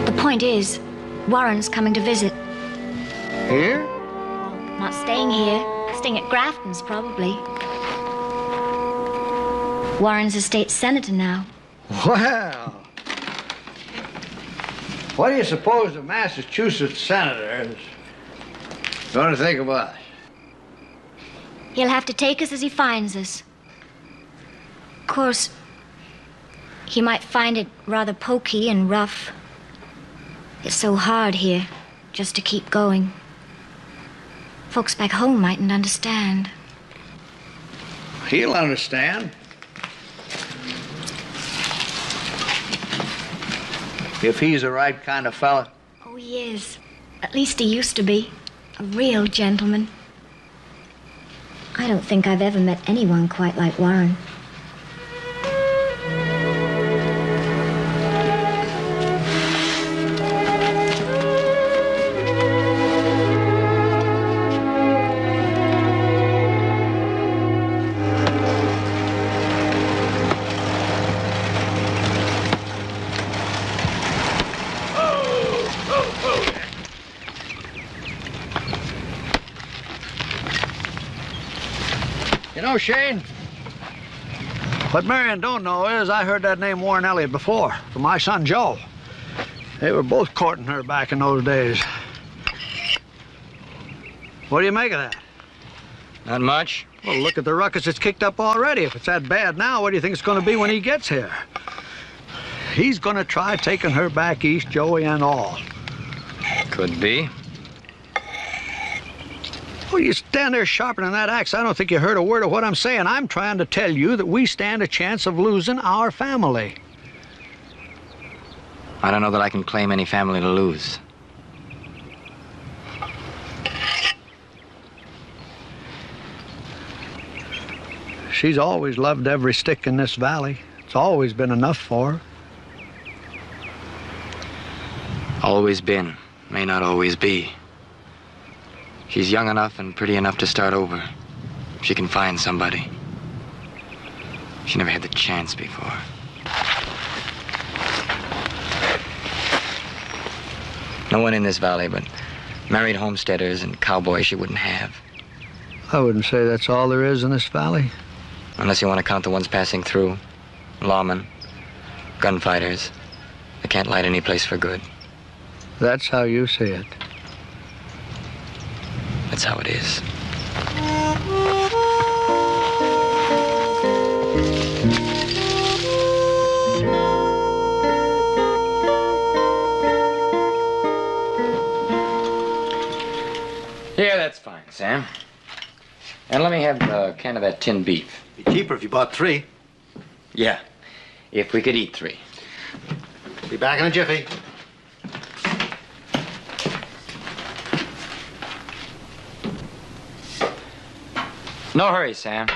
The point is, Warren's coming to visit. Here? Not staying here. Staying at Grafton's, probably. Warren's a state senator now. Well, what do you suppose the Massachusetts senator is going to think of us? He'll have to take us as he finds us. Of course, he might find it rather pokey and rough. It's so hard here, just to keep going. Folks back home mightn't understand. He'll understand. If he's the right kind of fella. Oh, he is. At least he used to be. A real gentleman. I don't think I've ever met anyone quite like Warren. You know, Shane, what Marion don't know is I heard that name Warren Elliott before from my son Joe. They were both courting her back in those days. What do you make of that? Not much. Well, look at the ruckus it's kicked up already. If it's that bad now, what do you think it's going to be when he gets here? He's going to try taking her back east, Joey and all. Could be. Well, you stand there sharpening that axe. I don't think you heard a word of what I'm saying. I'm trying to tell you that we stand a chance of losing our family. I don't know that I can claim any family to lose. She's always loved every stick in this valley. It's always been enough for her. Always been, may not always be. She's young enough and pretty enough to start over. She can find somebody. She never had the chance before. No one in this valley but married homesteaders and cowboys she wouldn't have. I wouldn't say that's all there is in this valley. Unless you want to count the ones passing through. Lawmen, gunfighters. They can't light any place for good. That's how you see it. That's how it is. Yeah, that's fine, Sam. And let me have a can of that tinned beef. Be cheaper if you bought 3. Yeah, if we could eat 3. Be back in a jiffy. No hurry, Sam.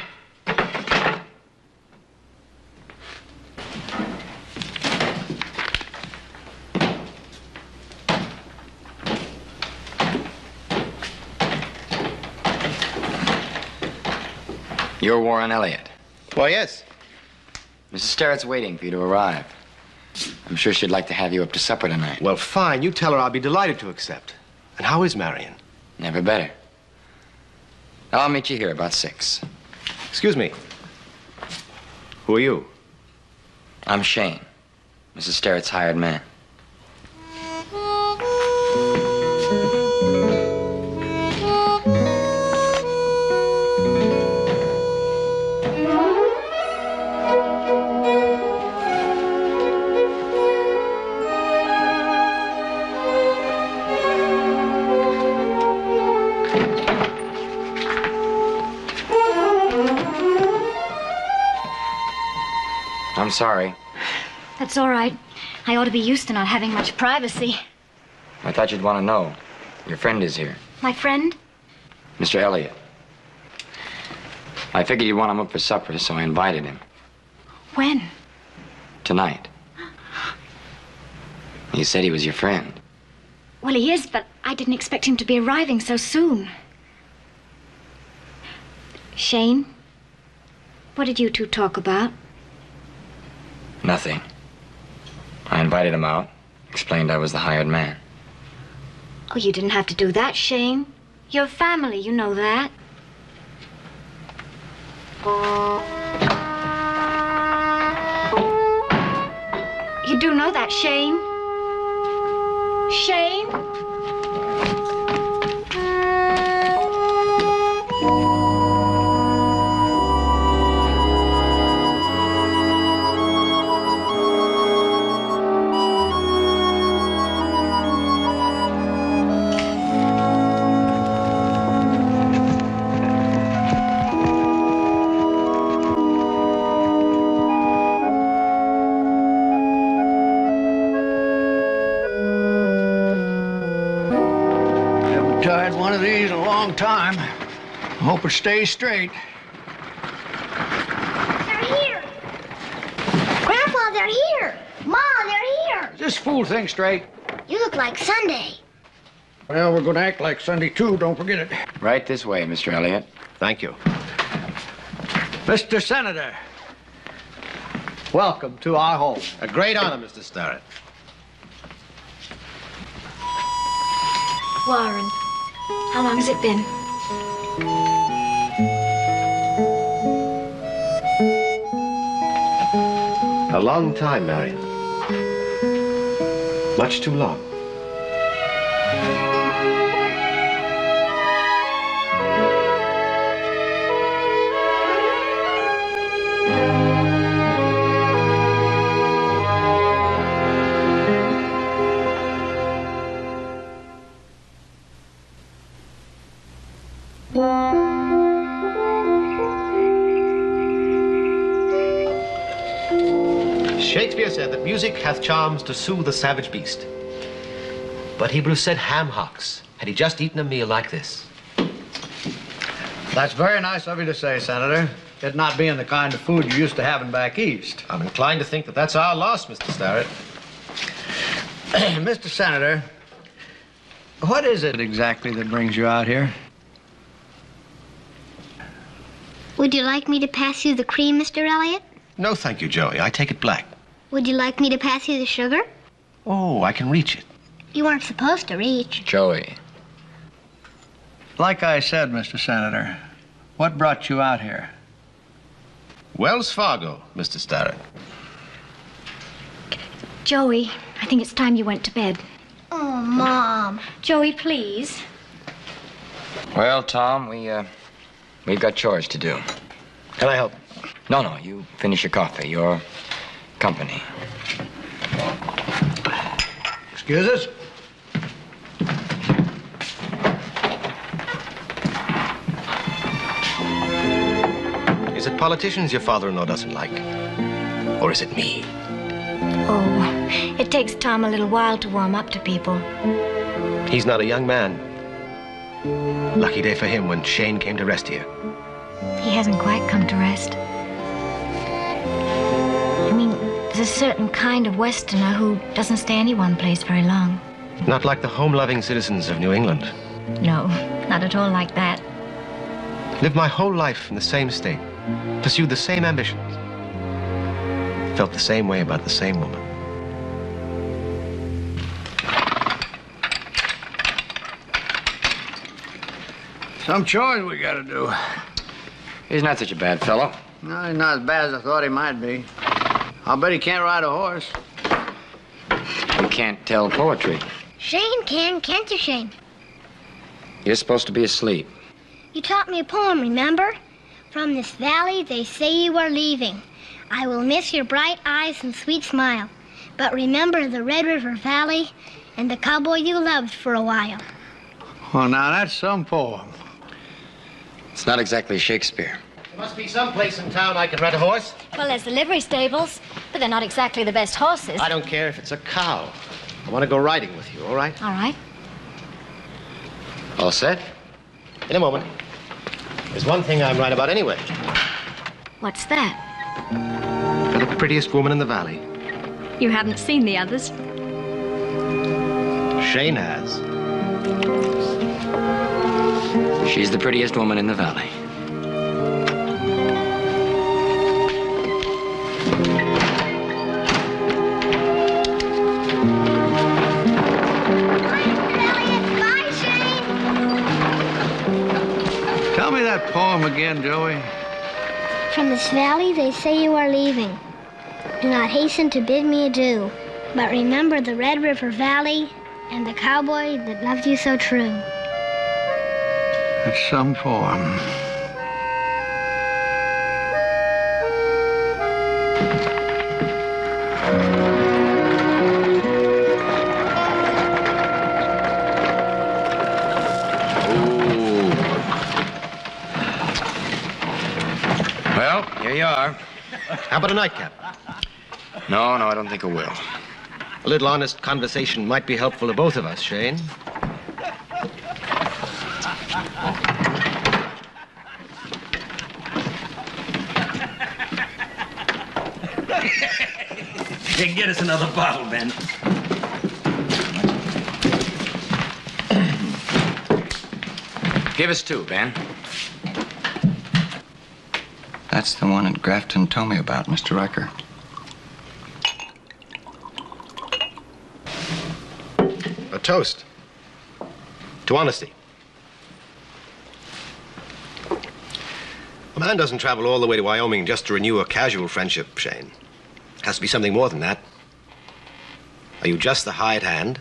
You're Warren Elliott. Why, yes. Mrs. Sterrett's waiting for you to arrive. I'm sure she'd like to have you up to supper tonight. Well, fine. You tell her I'll be delighted to accept. And how is Marion? Never better. I'll meet you here about 6. Excuse me. Who are you? I'm Shane, Mrs. Sterrett's hired man. I'm sorry. That's all right. I ought to be used to not having much privacy. I thought you'd want to know. Your friend is here. My friend? Mr. Elliott. I figured you'd want him up for supper, so I invited him. When? Tonight. He said he was your friend. Well, he is, but I didn't expect him to be arriving so soon. Shane, what did you two talk about? Nothing. I invited him out, explained I was the hired man. Oh, you didn't have to do that, Shane. You're family, you know that. You do know that, Shane. Shane? Tried one of these in a long time. I hope it stays straight. They're here. Grandpa, they're here. Ma, they're here. Is this fool thing straight? You look like Sunday. Well, we're going to act like Sunday, too. Don't forget it. Right this way, Mr. Elliott. Thank you. Mr. Senator, welcome to our home. A great honor, Mr. Starrett. Warren, how long has it been? A long time, Marion. Much too long. Shakespeare said that music hath charms to soothe the savage beast. But Hebrews said ham hocks had he just eaten a meal like this. That's very nice of you to say, Senator. It not being the kind of food you used to having back east. I'm inclined to think that that's our loss, Mr. Starrett. Mr. Senator, what is it exactly that brings you out here? Would you like me to pass you the cream, Mr. Elliott? No, thank you, Joey. I take it black. Would you like me to pass you the sugar? Oh, I can reach it. You weren't supposed to reach. Joey. Like I said, Mr. Senator, what brought you out here? Wells Fargo, Mr. Starrett. Joey, I think it's time you went to bed. Oh, Mom. Joey, please. Well, Tom, we've got chores to do. Can I help? No, you finish your coffee. Your company. Excuse us? Is it politicians your father-in-law doesn't like? Or is it me? Oh, it takes Tom a little while to warm up to people. He's not a young man. Lucky day for him when Shane came to rest here. He hasn't quite come to rest. I mean, there's a certain kind of Westerner who doesn't stay any one place very long. Not like the home-loving citizens of New England. No, not at all like that. Lived my whole life in the same state. Pursued the same ambitions. Felt the same way about the same woman. Some chores we gotta do. He's not such a bad fellow. No, he's not as bad as I thought he might be. I'll bet he can't ride a horse. He can't tell poetry. Shane can, can't you, Shane? You're supposed to be asleep. You taught me a poem, remember? From this valley they say you are leaving. I will miss your bright eyes and sweet smile. But remember the Red River Valley and the cowboy you loved for a while. Well, now that's some poem. It's not exactly Shakespeare. There must be some place in town I can rent a horse. Well, there's the livery stables, but they're not exactly the best horses. I don't care if it's a cow. I want to go riding with you, all right? All right. All set? In a moment. There's one thing I'm right about anyway. What's that? You're the prettiest woman in the valley. You haven't seen the others. Shane has. She's the prettiest woman in the valley. Bye, Mr. Elliott. Bye. again, Joey? From this valley they say you are leaving. Do not hasten to bid me adieu, but remember the Red River Valley and the cowboy that loved you so true. It's some form. Well, here you are. How about a nightcap? No, I don't think it will. A little honest conversation might be helpful to both of us, Shane. Get us another bottle, Ben. Give us two, Ben. That's the one that Grafton told me about, Mr. Riker. A toast to honesty. A man doesn't travel all the way to Wyoming just to renew a casual friendship, Shane. Has to be something more than that. Are you just the hired hand?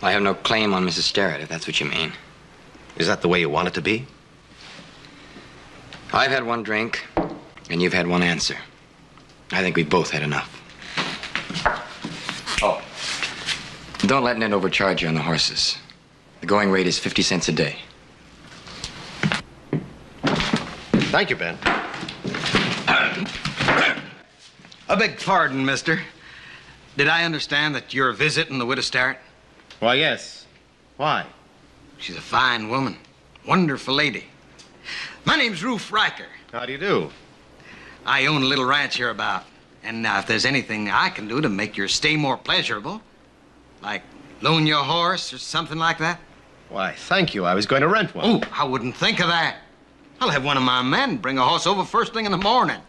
I have no claim on Mrs. Sterrett, if that's what you mean. Is that the way you want it to be? I've had one drink, and you've had one answer. I think we've both had enough. Oh, don't let Ned overcharge you on the horses. The going rate is 50 cents a day. Thank you, Ben. I beg pardon, mister. Did I understand that you're visiting the widow Sterrett? Why, yes. Why? She's a fine woman. Wonderful lady. My name's Roof Riker. How do you do? I own a little ranch hereabout. And if there's anything I can do to make your stay more pleasurable, like loan you a horse or something like that. Why, thank you. I was going to rent one. Oh, I wouldn't think of that. I'll have one of my men bring a horse over first thing in the morning.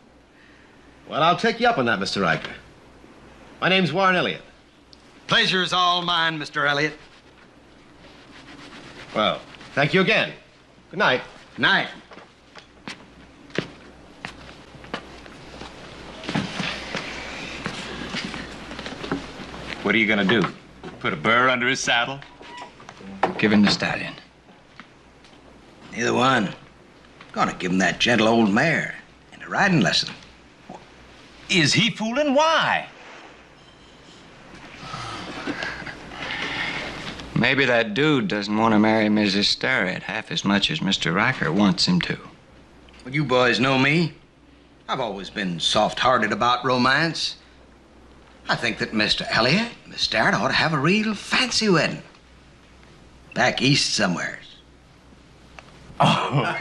Well, I'll take you up on that, Mr. Riker. My name's Warren Elliott. Pleasure's all mine, Mr. Elliott. Well, thank you again. Good night. Night. What are you gonna do? Put a burr under his saddle? Give him the stallion. Neither one. Gonna give him that gentle old mare and a riding lesson. Is he fooling? Why? Maybe that dude doesn't want to marry Mrs. Sterrett half as much as Mr. Riker wants him to. Well, you boys know me. I've always been soft-hearted about romance. I think that Mr. Elliott and Miss Sterrett ought to have a real fancy wedding. Back east somewheres. Oh.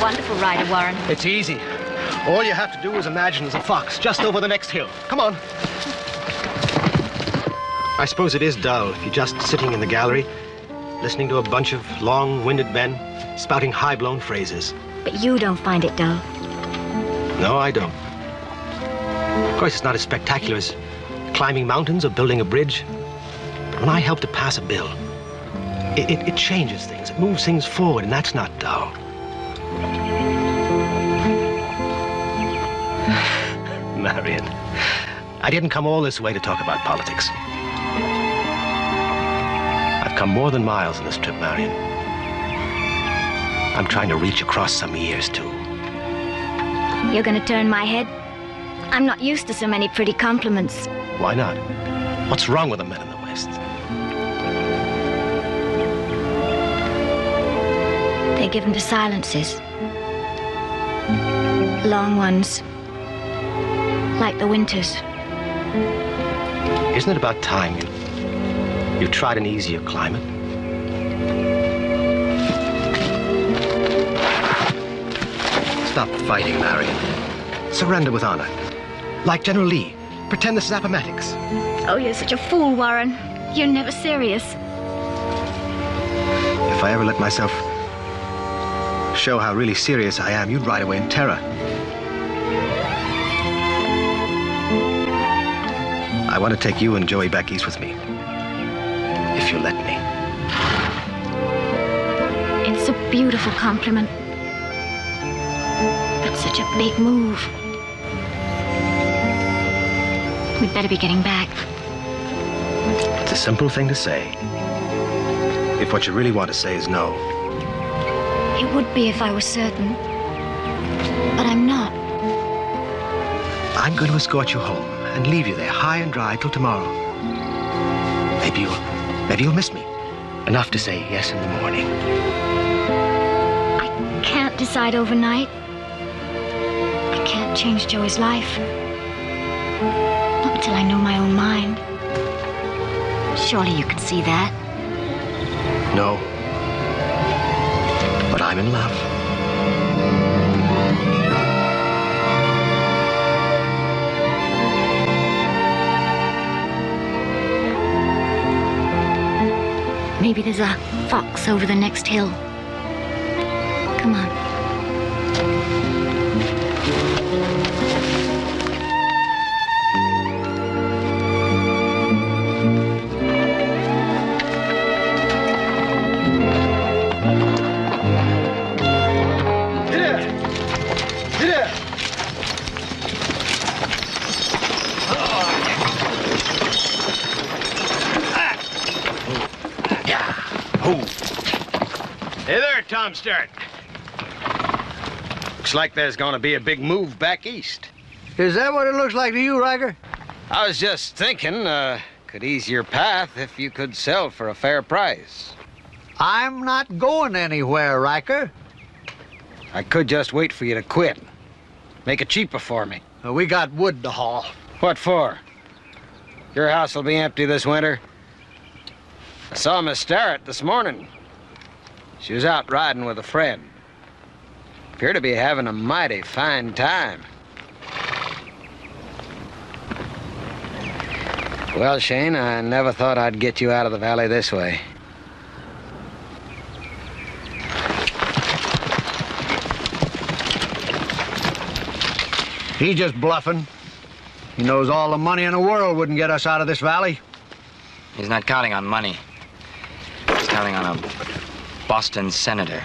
Wonderful rider, Warren. It's easy. All you have to do is imagine there's a fox just over the next hill. Come on. I suppose it is dull if you're just sitting in the gallery, listening to a bunch of long-winded men spouting high-blown phrases. But you don't find it dull. No, I don't. Of course, it's not as spectacular as climbing mountains or building a bridge. But when I help to pass a bill, it changes things. It moves things forward, and that's not dull. Marion, I didn't come all this way to talk about politics. I've come more than miles on this trip, Marion. I'm trying to reach across some years, too. You're gonna turn my head? I'm not used to so many pretty compliments. Why not? What's wrong with the men in the West? They're given to silences. Long ones. like the winters. Isn't it about time you've tried an easier climate? Stop fighting, Marion. Surrender with honor. Like General Lee. Pretend this is Appomattox. Oh, you're such a fool, Warren. You're never serious. If I ever let myself show how really serious I am, you'd ride away in terror. I want to take you and Joey back east with me. If you'll let me. It's a beautiful compliment. But such a big move. We'd better be getting back. It's a simple thing to say. If what you really want to say is no. It would be if I was certain. But I'm not. I'm going to escort you home and leave you there high and dry till tomorrow. Maybe you'll miss me. Enough to say yes in the morning. I can't decide overnight. I can't change Joey's life. Not until I know my own mind. Surely you can see that. No. But I'm in love. Maybe there's a fox over the next hill. Come on. Hey there, Tom Sturt. Looks like there's gonna be a big move back east. Is that what it looks like to you, Riker? I was just thinking, could ease your path if you could sell for a fair price. I'm not going anywhere, Riker. I could just wait for you to quit. Make it cheaper for me. We got wood to haul. What for? Your house will be empty this winter. I saw Miss Starrett this morning. She was out riding with a friend. Appear to be having a mighty fine time. Well, Shane, I never thought I'd get you out of the valley this way. He's just bluffing. He knows all the money in the world wouldn't get us out of this valley. He's not counting on money. He's counting on a Boston senator.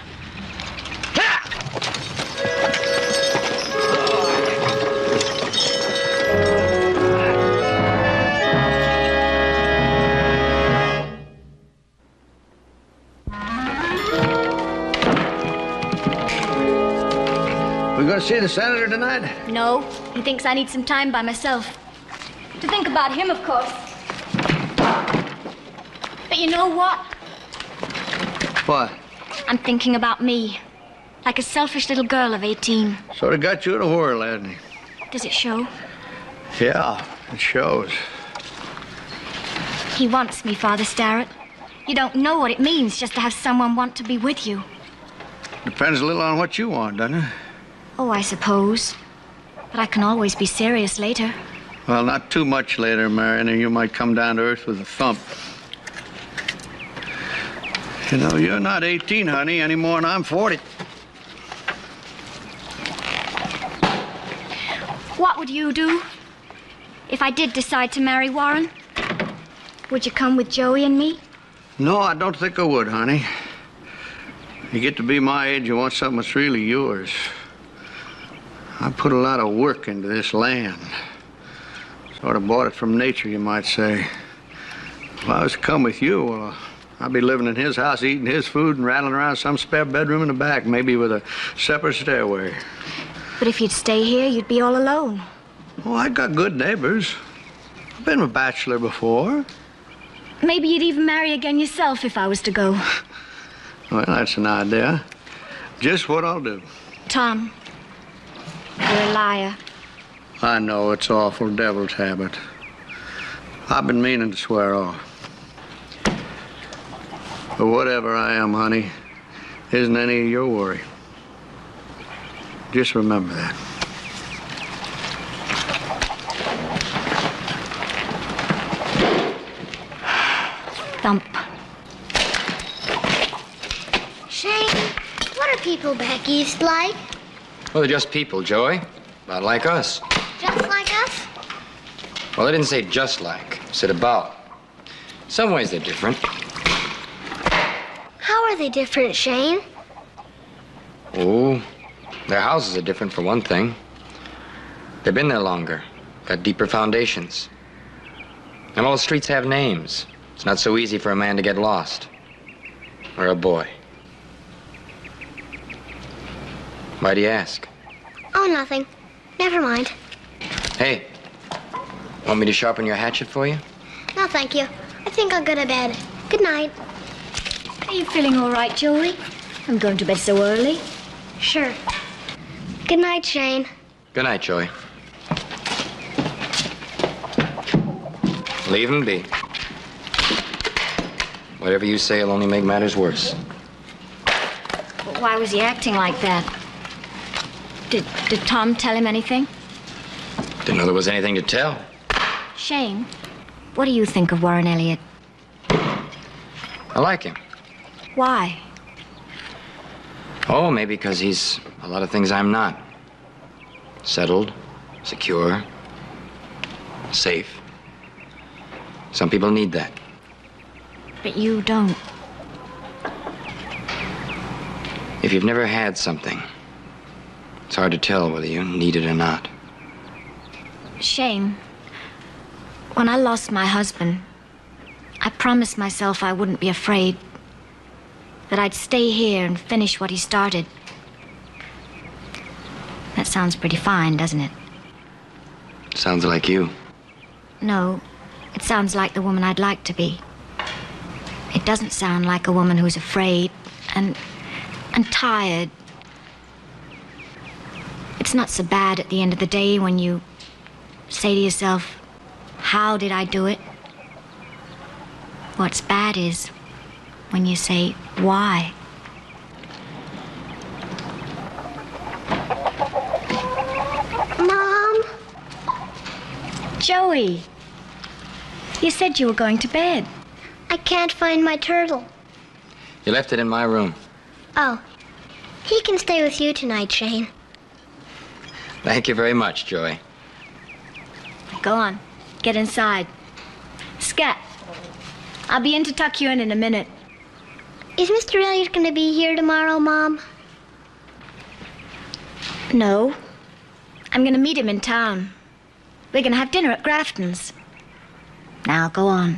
We gonna see the senator tonight? No, he thinks I need some time by myself. To think about him, of course. But you know what? What? I'm thinking about me. Like a selfish little girl of 18. Sort of got you in a whirl, hasn't he? Does it show? Yeah, it shows. He wants me, Father Starrett. You don't know what it means just to have someone want to be with you. Depends a little on what you want, doesn't it? Oh, I suppose. But I can always be serious later. Well, not too much later, Marion, or you might come down to earth with a thump. You know, you're not 18, honey, any more than I'm 40. What would you do if I did decide to marry Warren? Would you come with Joey and me? No, I don't think I would, honey. You get to be my age, you want something that's really yours. I put a lot of work into this land. Sort of bought it from nature, you might say. If I was to come with you, well, I'd be living in his house, eating his food, and rattling around some spare bedroom in the back, maybe with a separate stairway. But if you'd stay here, you'd be all alone. Oh, I got good neighbors. I've been a bachelor before. Maybe you'd even marry again yourself if I was to go. Well, that's an idea. Just what I'll do. Tom, you're a liar. I know it's awful devil's habit. I've been meaning to swear off. But whatever I am, honey, isn't any of your worry. Just remember that. Thump. Shane, what are people back east like? Well, they're just people, Joey. About like us. Just like us? Well, I didn't say just like. I said about. In some ways they're different. How are they different, Shane? Oh, their houses are different for one thing. They've been there longer. Got deeper foundations. And all the streets have names. It's not so easy for a man to get lost. Or a boy. Why do you ask? Oh, nothing. Never mind. Hey, want me to sharpen your hatchet for you? No, thank you. I think I'll go to bed. Good night. Are you feeling all right, Joey? I'm going to bed so early. Sure. Good night, Shane. Good night, Joey. Leave him be. Whatever you say will only make matters worse. But why was he acting like that? Did Tom tell him anything? Didn't know there was anything to tell. Shane, what do you think of Warren Elliott? I like him. Why? Oh, maybe because he's a lot of things I'm not. Settled, secure, safe. Some people need that. But you don't. If you've never had something, it's hard to tell whether you need it or not. Shane, when I lost my husband, I promised myself I wouldn't be afraid. That I'd stay here and finish what he started. That sounds pretty fine, doesn't it? Sounds like you. No, it sounds like the woman I'd like to be. It doesn't sound like a woman who's afraid and tired. It's not so bad at the end of the day when you say to yourself, how did I do it? What's bad is when you say, why? Mom? Joey, you said you were going to bed. I can't find my turtle. You left it in my room. Oh, he can stay with you tonight, Shane. Thank you very much, Joey. Go on, get inside. Scat, I'll be in to tuck you in a minute. Is Mr. Elliott going to be here tomorrow, Mom? No. I'm going to meet him in town. We're going to have dinner at Grafton's. Now, go on.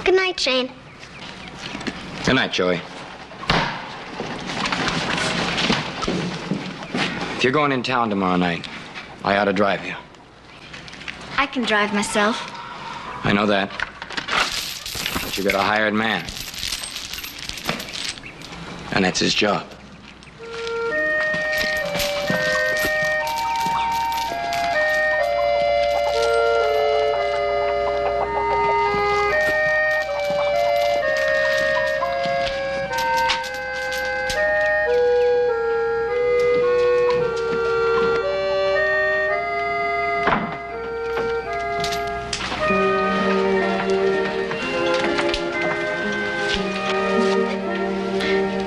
Good night, Shane. Good night, Joey. If you're going in town tomorrow night, I ought to drive you. I can drive myself. I know that. But you got a hired man. And that's his job.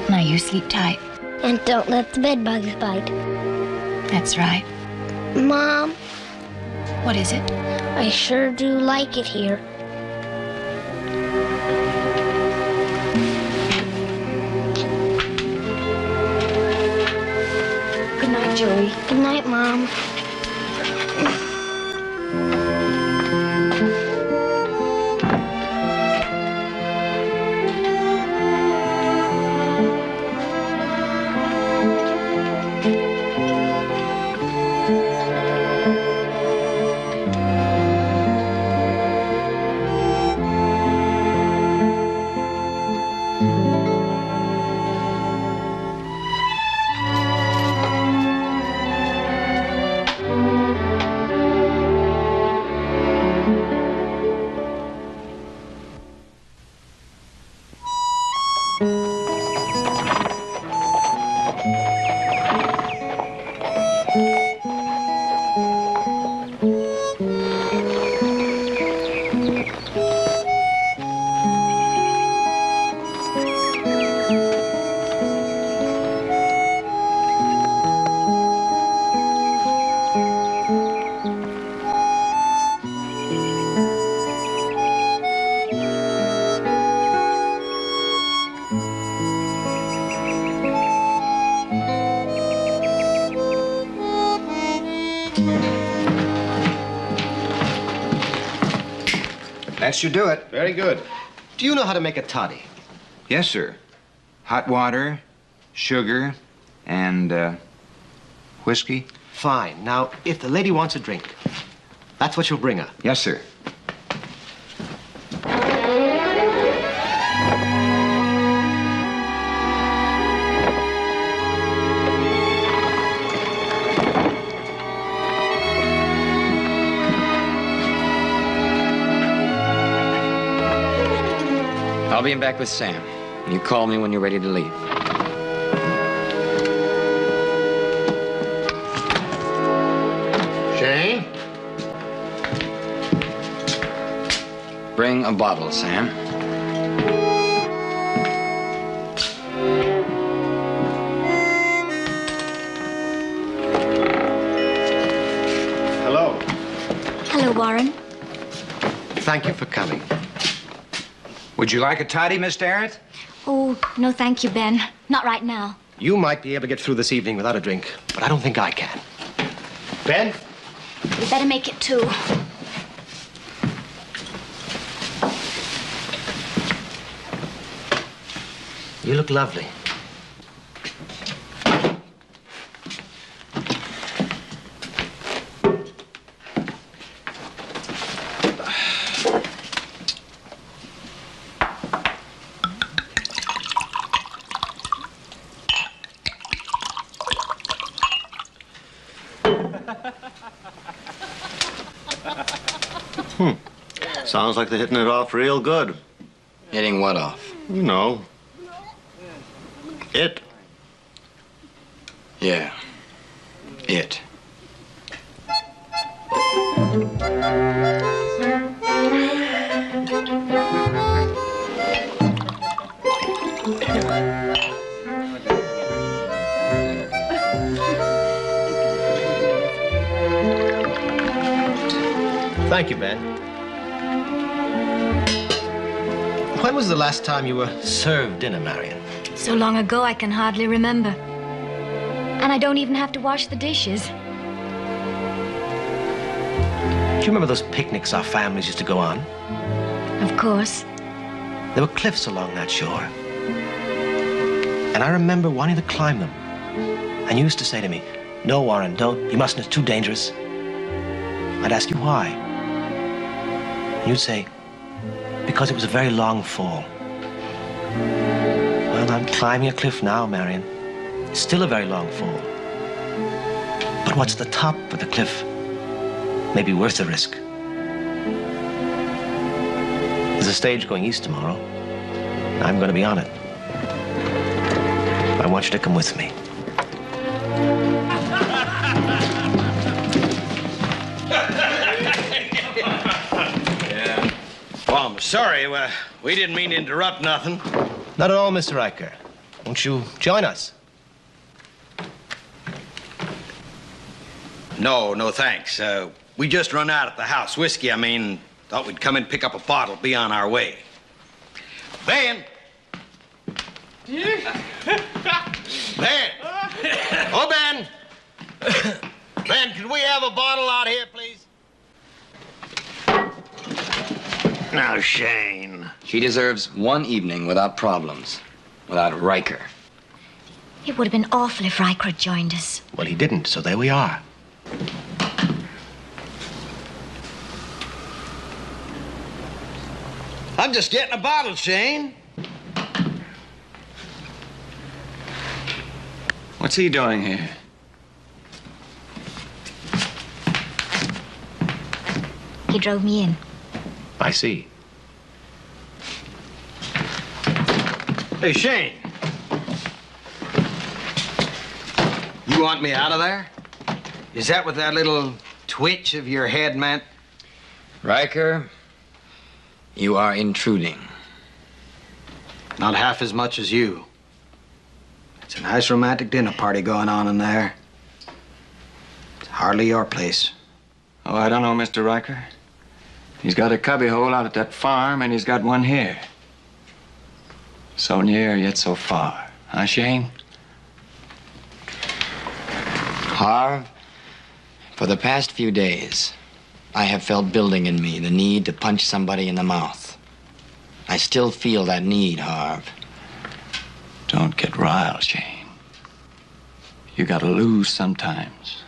Now you sleep tight. And don't let the bed bugs bite. That's right. Mom, What is it? I sure do like it here. Good night, Joey. Good night, Mom. That should do it. Very good. Do you know how to make a toddy? Yes, sir. Hot water, sugar, and, whiskey. Fine. Now, if the lady wants a drink, that's what you'll bring her. Yes, sir. I'll be back with Sam. You call me when you're ready to leave. Shane? Bring a bottle, Sam. Hello. Hello, Warren. Thank you for coming. Would you like a toddy, Miss Starrett? Oh, no thank you, Ben. Not right now. You might be able to get through this evening without a drink, but I don't think I can. Ben? We better make it two. You look lovely. Sounds like they're hitting it off real good. Hitting what off? You know. It. Yeah. It. Thank you, Ben. When was the last time you were served dinner, Marion? So long ago, I can hardly remember. And I don't even have to wash the dishes. Do you remember those picnics our families used to go on? Of course. There were cliffs along that shore. And I remember wanting to climb them. And you used to say to me, "No, Warren, don't. You mustn't. It's too dangerous." I'd ask you why. And you'd say, "Because it was a very long fall." Well, I'm climbing a cliff now, Marion. It's still a very long fall. But what's the top of the cliff? Maybe worth the risk. There's a stage going east tomorrow. I'm going to be on it. I want you to come with me. Well, I'm sorry. We didn't mean to interrupt nothing. Not at all, Mr. Riker. Won't you join us? No, thanks. We just run out at the house. Whiskey, I mean. Thought we'd come in, pick up a bottle, be on our way. Ben! Ben! Oh, Ben! Ben, could we have a bottle out here, please? Now, Shane. She deserves one evening without problems. Without Riker. It would have been awful if Riker had joined us. Well, he didn't, so there we are. I'm just getting a bottle, Shane. What's he doing here? He drove me in. I see. Hey, Shane. You want me out of there? Is that what that little twitch of your head meant? Riker, you are intruding. Not half as much as you. It's a nice romantic dinner party going on in there. It's hardly your place. Oh, I don't know, Mr. Riker. He's got a cubbyhole out at that farm, and he's got one here. So near, yet so far. Huh, Shane? Harv, for the past few days, I have felt building in me the need to punch somebody in the mouth. I still feel that need, Harv. Don't get riled, Shane. You gotta lose sometimes.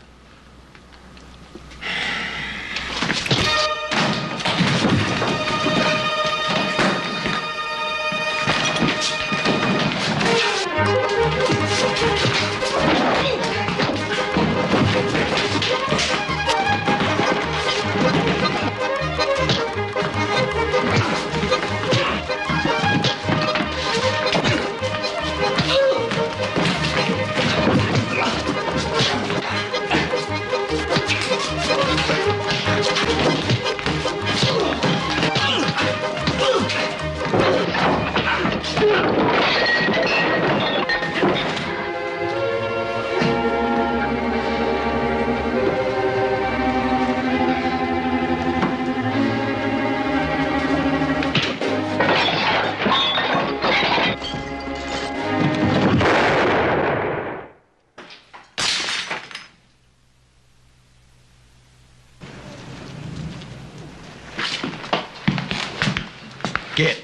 Get.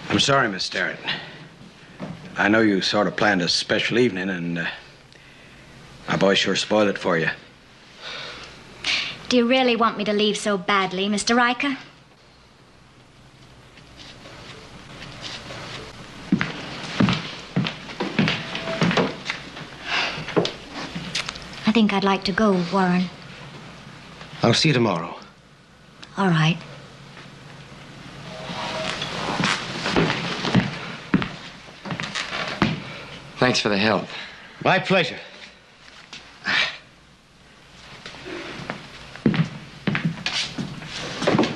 I'm sorry, Miss Starrett. I know you sort of planned a special evening, and my boy sure spoiled it for you. Do you really want me to leave so badly, Mr. Riker? I think I'd like to go, Warren. I'll see you tomorrow. All right. Thanks for the help. My pleasure.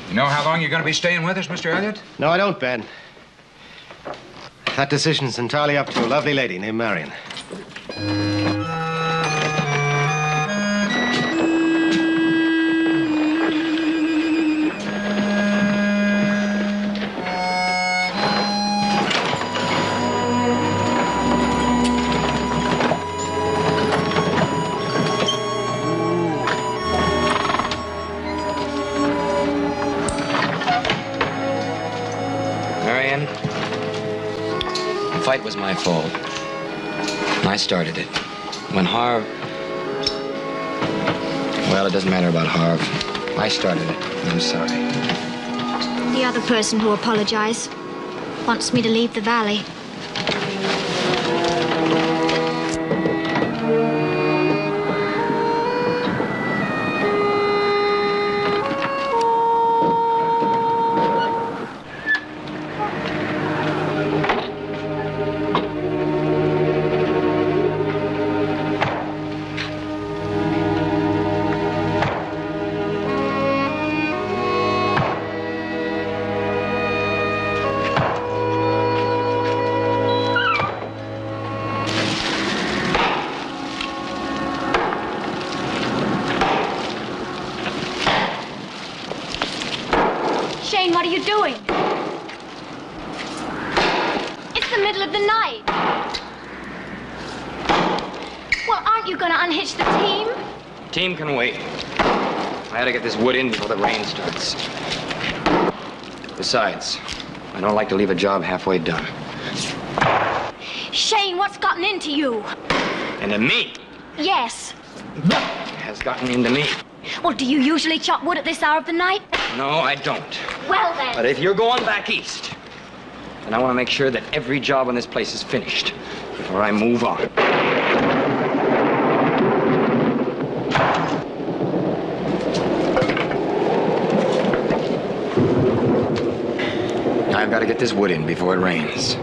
You know how long you're going to be staying with us, Mr. Elliot? No, I don't, Ben. That decision's entirely up to a lovely lady named Marion. The fight was my fault. I started it. When Harv... Well, it doesn't matter about Harv. I started it. I'm sorry. The other person who apologized wants me to leave the valley. Shane, what are you doing? It's the middle of the night. Well, aren't you going to unhitch the team? Team can wait. I had to get this wood in before the rain starts. Besides, I don't like to leave a job halfway done. Shane, what's gotten into you? And to me, Yes. has gotten into me. Well, do you usually chop wood at this hour of the night? No, I don't. Well, then. But if you're going back east, then I want to make sure that every job on this place is finished before I move on. I've got to get this wood in before it rains.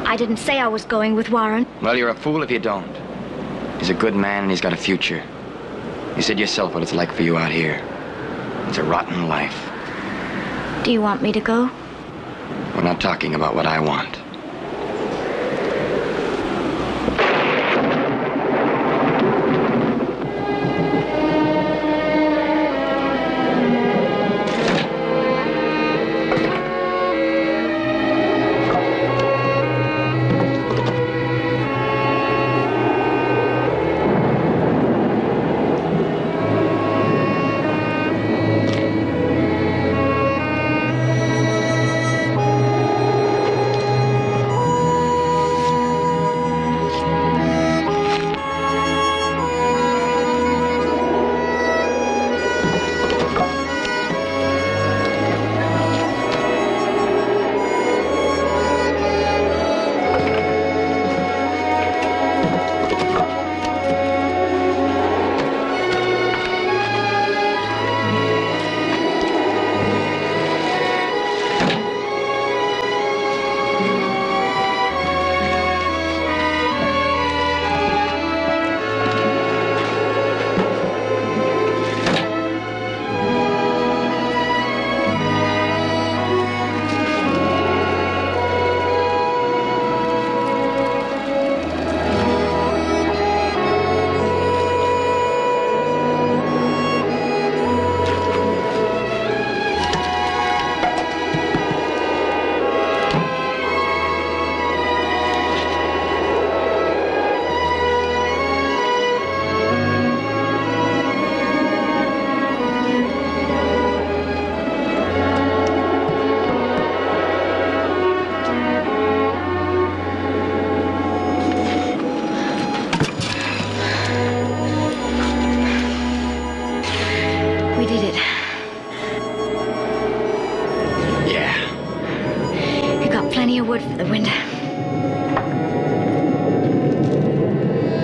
I didn't say I was going with Warren. Well, you're a fool if you don't. He's a good man and he's got a future. You said yourself what it's like for you out here. It's a rotten life. Do you want me to go? We're not talking about what I want.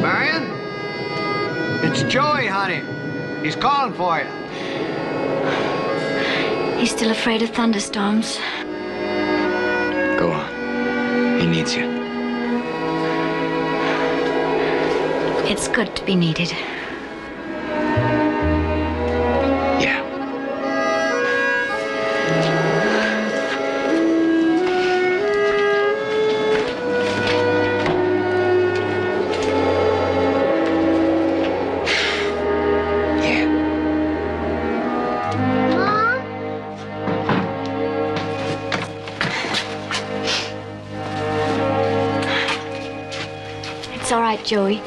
Marion? It's Joey, honey. He's calling for you. He's still afraid of thunderstorms. Go on. He needs you. It's good to be needed. Yeah. It's all right, Joey.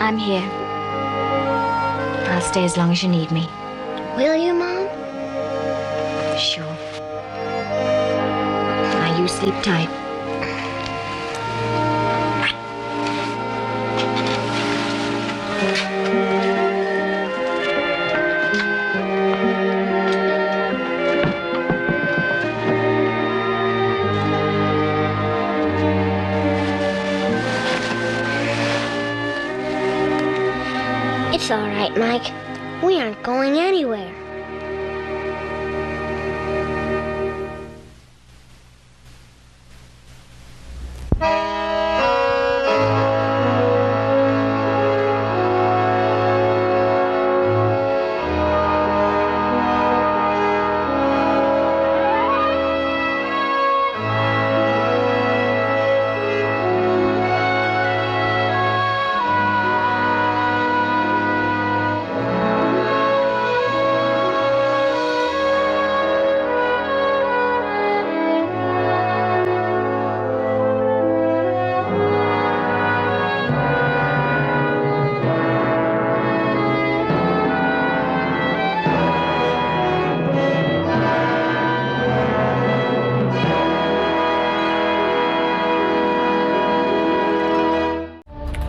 I'm here. I'll stay as long as you need me. Will you, Mom? Sure. Now you sleep tight. It's all right, Mike. We aren't going anywhere.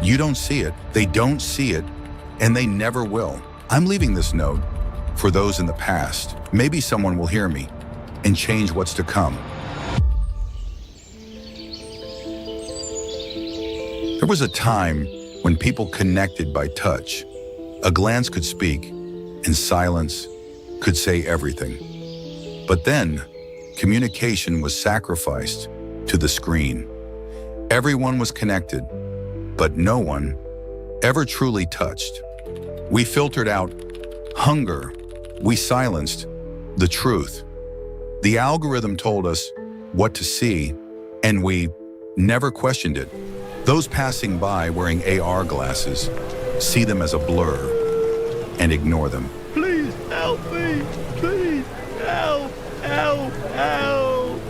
You don't see it, they don't see it, and they never will. I'm leaving this note for those in the past. Maybe someone will hear me and change what's to come. There was a time when people connected by touch. A glance could speak, and silence could say everything. But then, communication was sacrificed to the screen. Everyone was connected, but no one ever truly touched. We filtered out hunger. We silenced the truth. The algorithm told us what to see, and we never questioned it. Those passing by wearing AR glasses see them as a blur and ignore them. Please help me! Please help! Help! Help!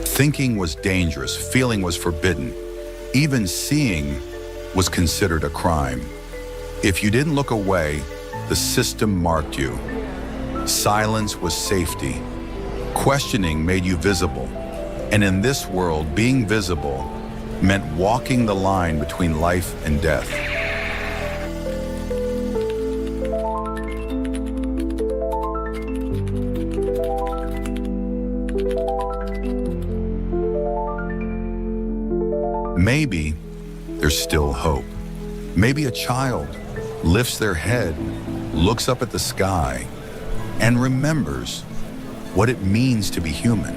Thinking was dangerous, feeling was forbidden. Even seeing was considered a crime. If you didn't look away, the system marked you. Silence was safety. Questioning made you visible. And in this world, being visible meant walking the line between life and death. Maybe there's still hope. Maybe a child lifts their head, looks up at the sky, and remembers what it means to be human.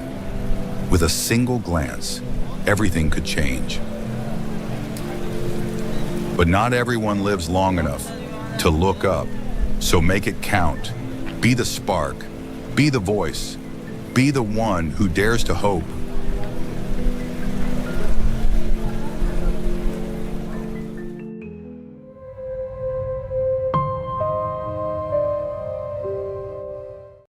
With a single glance, everything could change. But not everyone lives long enough to look up, so make it count. Be the spark, be the voice, be the one who dares to hope